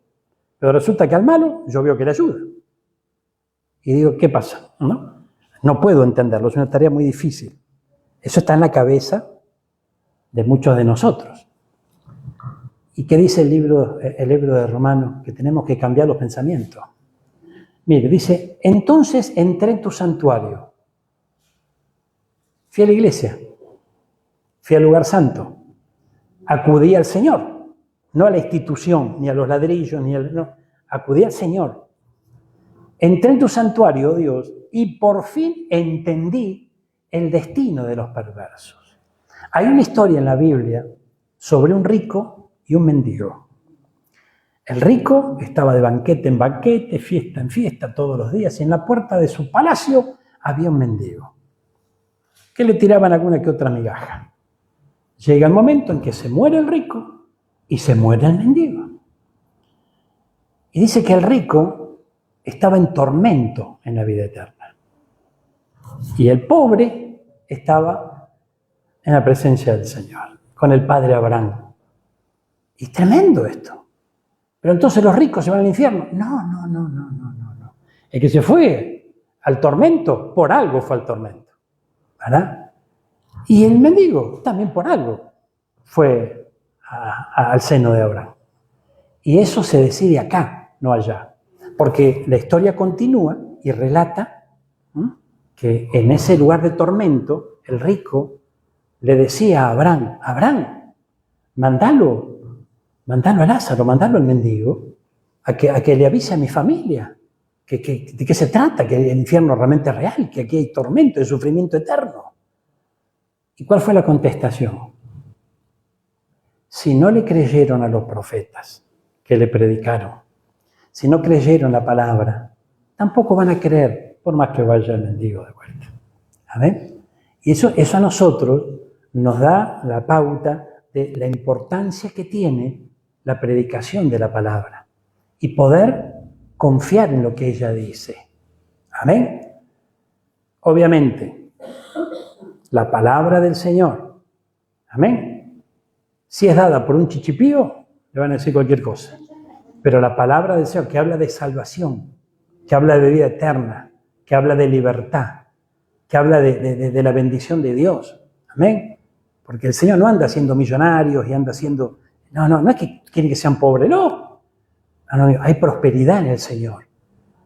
Pero resulta que al malo yo veo que le ayuda. Y digo, ¿qué pasa? No puedo entenderlo, es una tarea muy difícil. Eso está en la cabeza de muchos de nosotros. ¿Y qué dice el libro de Romanos? Que tenemos que cambiar los pensamientos. Mire, dice, entonces entré en tu santuario. Fui a la iglesia, fui al lugar santo, acudí al Señor, no a la institución, ni a los ladrillos, no, acudí al Señor. Entré en tu santuario, oh Dios, y por fin entendí el destino de los perversos. Hay una historia en la Biblia sobre un rico y un mendigo. El rico estaba de banquete en banquete, fiesta en fiesta todos los días, y en la puerta de su palacio había un mendigo que le tiraban alguna que otra migaja. Llega el momento en que se muere el rico y se muere el mendigo. Y dice que el rico estaba en tormento en la vida eterna. Y el pobre estaba en la presencia del Señor, con el padre Abraham. Y tremendo esto. Pero entonces los ricos se van al infierno. No. El que se fue al tormento, por algo fue al tormento. ¿Verdad? Y el mendigo también por algo fue al seno de Abraham. Y eso se decide acá, no allá. Porque la historia continúa y relata que en ese lugar de tormento, el rico le decía a Abraham, Abraham, mandalo a Lázaro, mandalo al mendigo, a que le avise a mi familia de qué se trata, que el infierno realmente es real, que aquí hay tormento, hay sufrimiento eterno. ¿Y cuál fue la contestación? Si no le creyeron a los profetas que le predicaron, si no creyeron la palabra, tampoco van a creer, por más que vaya el mendigo de vuelta. ¿Amén? Y eso a nosotros nos da la pauta de la importancia que tiene la predicación de la palabra y poder confiar en lo que ella dice. Amén. Obviamente, la palabra del Señor, amén, si es dada por un chichipío, le van a decir cualquier cosa. Pero la palabra del Señor que habla de salvación, que habla de vida eterna, que habla de libertad, que habla de la bendición de Dios, amén. Porque el Señor no anda siendo millonarios y anda siendo... No es que quiere que sean pobres, no. Hay prosperidad en el Señor,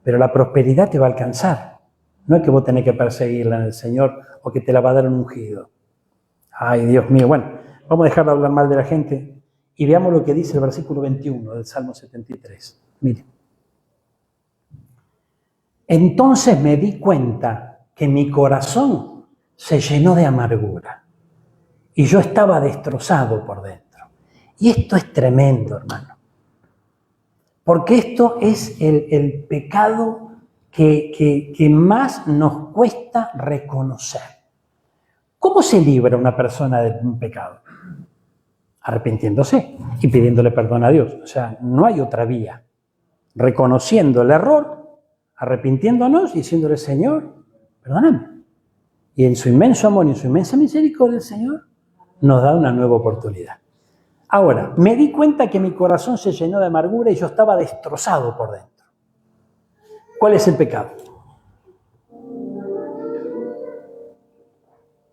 pero la prosperidad te va a alcanzar. No es que vos tenés que perseguirla en el Señor o que te la va a dar un ungido. Ay, Dios mío. Bueno, vamos a dejar de hablar mal de la gente y veamos lo que dice el versículo 21 del Salmo 73. Miren. Entonces me di cuenta que mi corazón se llenó de amargura y yo estaba destrozado por dentro. Y esto es tremendo, hermano. Porque esto es el pecado que más nos cuesta reconocer. ¿Cómo se libra una persona de un pecado? Arrepintiéndose y pidiéndole perdón a Dios. O sea, no hay otra vía. Reconociendo el error, arrepintiéndonos y diciéndole, Señor, perdóname. Y en su inmenso amor y en su inmensa misericordia, el Señor nos da una nueva oportunidad. Ahora, me di cuenta que mi corazón se llenó de amargura y yo estaba destrozado por dentro. ¿Cuál es el pecado?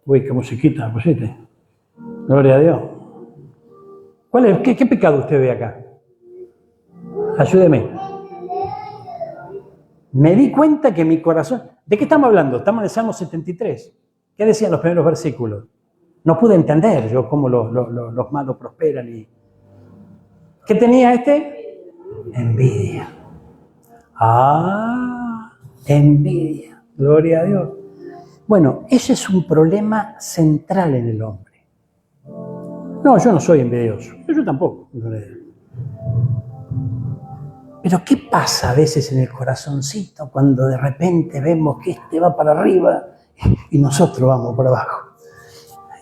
Uy, qué musiquita pusiste. Gloria a Dios. ¿Qué pecado usted ve acá? Ayúdeme. Me di cuenta que mi corazón... ¿De qué estamos hablando? Estamos en el Salmo 73. ¿Qué decían los primeros versículos? No pude entender yo cómo los malos prosperan. ¿Qué tenía este? Envidia. Envidia. Gloria a Dios. Bueno, ese es un problema central en el hombre. No, yo no soy envidioso. Yo tampoco. Pero ¿qué pasa a veces en el corazoncito cuando de repente vemos que este va para arriba y nosotros vamos para abajo?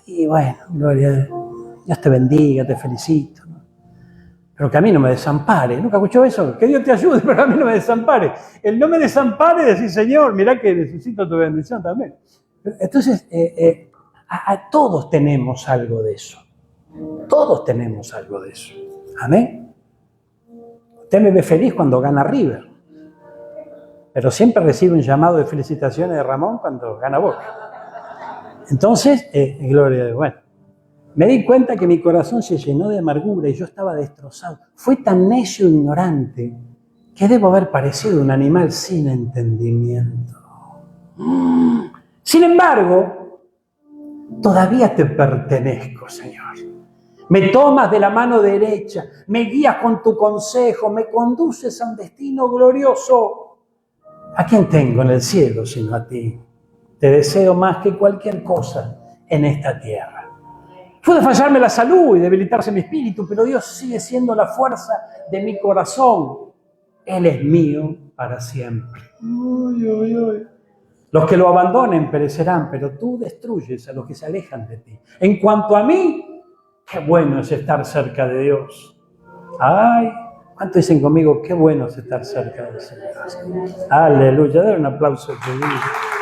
Y bueno, gloria a Dios, Dios te bendiga, te felicito, ¿no? Pero que a mí no me desampare. ¿Nunca escuchó eso? Que Dios te ayude, pero a mí no me desampare. El no me desampare es decir, Señor, mirá que necesito tu bendición también. Entonces, a todos tenemos algo de eso. Todos tenemos algo de eso. Amén. Usted me ve feliz cuando gana River, pero siempre recibe un llamado de felicitaciones de Ramón cuando gana Boca. Entonces, gloria a Dios. Bueno, me di cuenta que mi corazón se llenó de amargura y yo estaba destrozado. Fui tan necio e ignorante que debo haber parecido un animal sin entendimiento. Sin embargo, todavía te pertenezco, Señor. Me tomas de la mano derecha, me guías con tu consejo, me conduces a un destino glorioso. ¿A quién tengo en el cielo sino a ti? Te deseo más que cualquier cosa en esta tierra. Puede fallarme la salud y debilitarse mi espíritu, pero Dios sigue siendo la fuerza de mi corazón. Él es mío para siempre. Uy, uy, uy. Los que lo abandonen perecerán, pero tú destruyes a los que se alejan de ti. En cuanto a mí, qué bueno es estar cerca de Dios. Ay, ¿cuánto dicen conmigo? Qué bueno es estar cerca del Señor. Aleluya, dale un aplauso a Dios.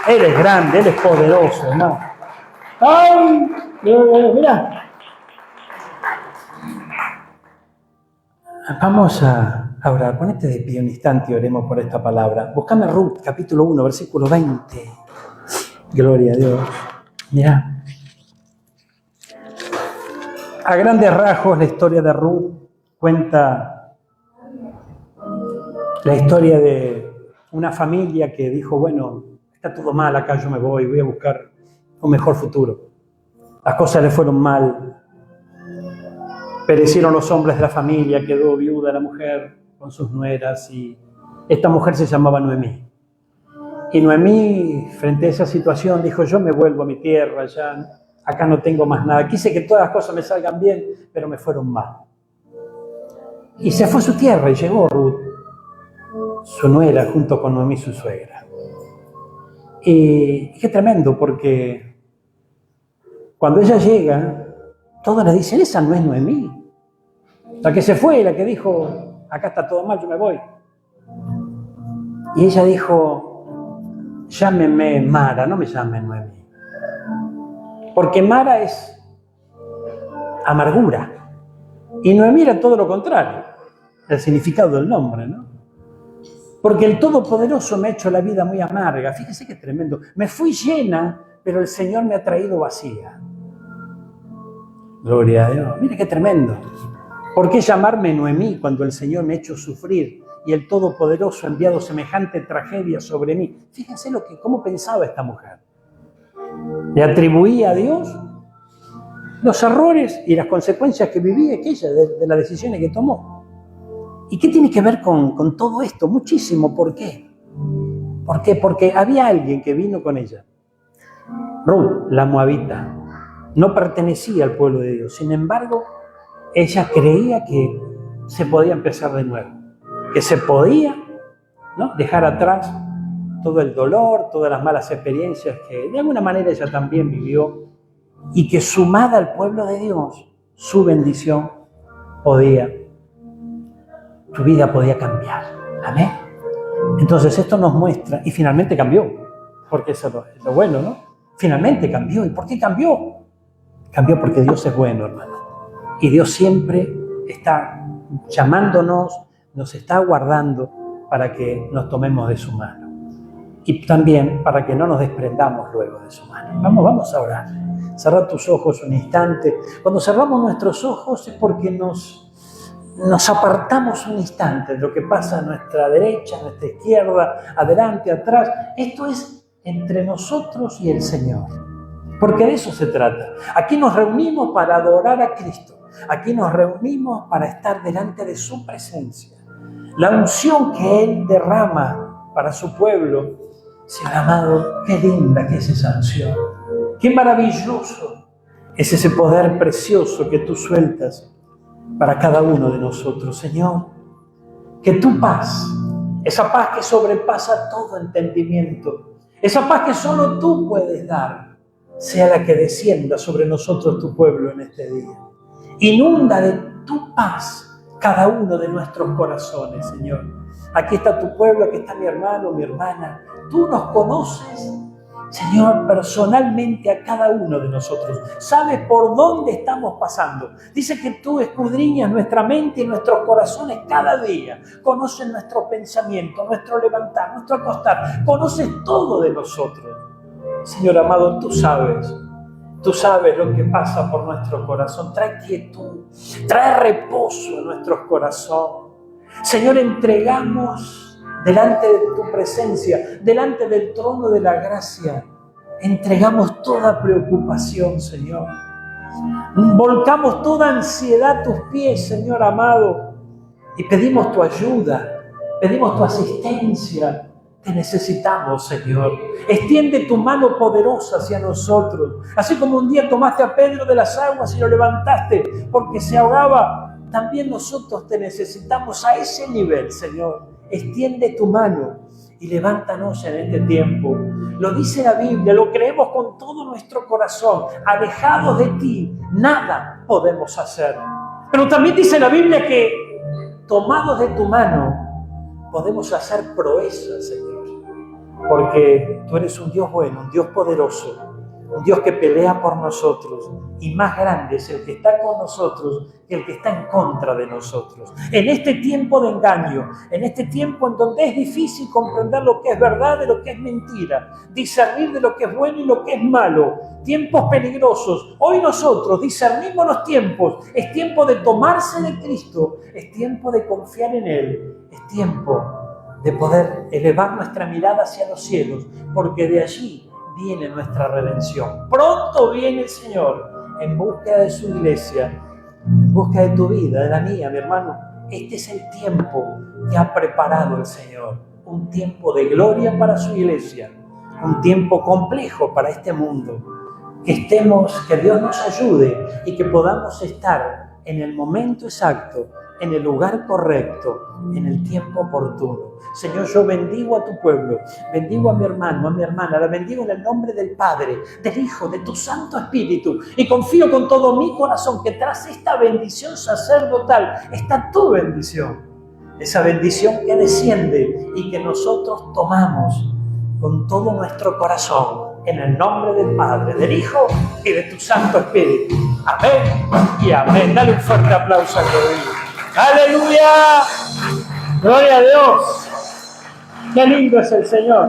Él es grande, Él es poderoso, hermano. Ay, mira. Vamos a orar. Ponete de pie un instante y oremos por esta palabra. Búscame Ruth, capítulo 1, versículo 20. Gloria a Dios. Mira. A grandes rasgos, la historia de Ruth cuenta la historia de una familia que dijo, bueno, está todo mal acá, yo me voy a buscar un mejor futuro. Las cosas le fueron mal. Perecieron los hombres de la familia, quedó viuda la mujer con sus nueras y esta mujer se llamaba Noemí. Y Noemí, frente a esa situación, dijo, yo me vuelvo a mi tierra, ya acá no tengo más nada. Quise que todas las cosas me salgan bien, pero me fueron mal. Y se fue a su tierra y llegó Ruth, su nuera, junto con Noemí, su suegra. Y qué tremendo, porque cuando ella llega, todos le dicen, esa no es Noemí. La que se fue, la que dijo, acá está todo mal, yo me voy. Y ella dijo, llámeme Mara, no me llamen Noemí. Porque Mara es amargura. Y Noemí era todo lo contrario, el significado del nombre, ¿no? Porque el Todopoderoso me ha hecho la vida muy amarga. Fíjese qué tremendo. Me fui llena, pero el Señor me ha traído vacía. Gloria a Dios. Mire qué tremendo. ¿Por qué llamarme Noemí cuando el Señor me ha hecho sufrir y el Todopoderoso ha enviado semejante tragedia sobre mí? Fíjense cómo pensaba esta mujer. Le atribuía a Dios los errores y las consecuencias que vivía aquella de las decisiones que tomó. ¿Y qué tiene que ver con todo esto? Muchísimo. ¿Por qué? ¿Por qué? Porque había alguien que vino con ella. Ruth, la moabita, no pertenecía al pueblo de Dios. Sin embargo, ella creía que se podía empezar de nuevo, que se podía, ¿no?, dejar atrás todo el dolor, todas las malas experiencias que de alguna manera ella también vivió y que sumada al pueblo de Dios, su bendición tu vida podía cambiar. Amén. Entonces esto nos muestra, y finalmente cambió, porque eso es lo bueno, ¿no? Finalmente cambió. ¿Y por qué cambió? Cambió porque Dios es bueno, hermano. Y Dios siempre está llamándonos, nos está guardando para que nos tomemos de su mano. Y también para que no nos desprendamos luego de su mano. Vamos a orar. Cerrar tus ojos un instante. Cuando cerramos nuestros ojos es porque nos apartamos un instante de lo que pasa a nuestra derecha, a nuestra izquierda, adelante, atrás. Esto es entre nosotros y el Señor. Porque de eso se trata. Aquí nos reunimos para adorar a Cristo. Aquí nos reunimos para estar delante de su presencia. La unción que Él derrama para su pueblo, Señor amado, qué linda que es esa unción. Qué maravilloso es ese poder precioso que tú sueltas para cada uno de nosotros. Señor, que tu paz, esa paz que sobrepasa todo entendimiento, esa paz que solo tú puedes dar, sea la que descienda sobre nosotros, tu pueblo, en este día. Inunda de tu paz cada uno de nuestros corazones, Señor. Aquí está tu pueblo, aquí está mi hermano, mi hermana. Tú nos conoces, Señor, personalmente a cada uno de nosotros. Sabes por dónde estamos pasando. Dice que tú escudriñas nuestra mente y nuestros corazones cada día. Conoces nuestro pensamiento, nuestro levantar, nuestro acostar. Conoces todo de nosotros. Señor amado, tú sabes lo que pasa por nuestro corazón. Trae quietud, trae reposo en nuestro corazón. Señor, entregamos delante de tu presencia, delante del trono de la gracia, entregamos toda preocupación, Señor. Volcamos toda ansiedad a tus pies, Señor amado, y pedimos tu ayuda, pedimos tu asistencia. Te necesitamos, Señor. Extiende tu mano poderosa hacia nosotros. Así como un día tomaste a Pedro de las aguas y lo levantaste porque se ahogaba, también nosotros te necesitamos a ese nivel, Señor. Extiende tu mano y levántanos en este tiempo. Lo dice la Biblia, lo creemos con todo nuestro corazón. Alejados de ti, nada podemos hacer. Pero también dice la Biblia que tomados de tu mano, podemos hacer proezas, Señor, porque tú eres un Dios bueno, un Dios poderoso, un Dios que pelea por nosotros, y más grande es el que está con nosotros que el que está en contra de nosotros. En este tiempo de engaño, en este tiempo en donde es difícil comprender lo que es verdad de lo que es mentira, discernir de lo que es bueno y lo que es malo, tiempos peligrosos, hoy nosotros discernimos los tiempos. Es tiempo de tomarse de Cristo, es tiempo de confiar en Él, es tiempo de poder elevar nuestra mirada hacia los cielos, porque de allí viene nuestra redención. Pronto viene el Señor en búsqueda de su iglesia, en búsqueda de tu vida, de la mía, mi hermano. Este es el tiempo que ha preparado el Señor, un tiempo de gloria para su iglesia, un tiempo complejo para este mundo. Que Dios nos ayude y que podamos estar en el momento exacto, en el lugar correcto, en el tiempo oportuno. Señor, yo bendigo a tu pueblo, bendigo a mi hermano, a mi hermana, la bendigo en el nombre del Padre, del Hijo, de tu Santo Espíritu, y confío con todo mi corazón que tras esta bendición sacerdotal está tu bendición, esa bendición que desciende y que nosotros tomamos con todo nuestro corazón, en el nombre del Padre, del Hijo y de tu Santo Espíritu. Amén y amén. Dale un fuerte aplauso a Dios. ¡Aleluya! ¡Gloria a Dios! ¡Qué lindo es el Señor!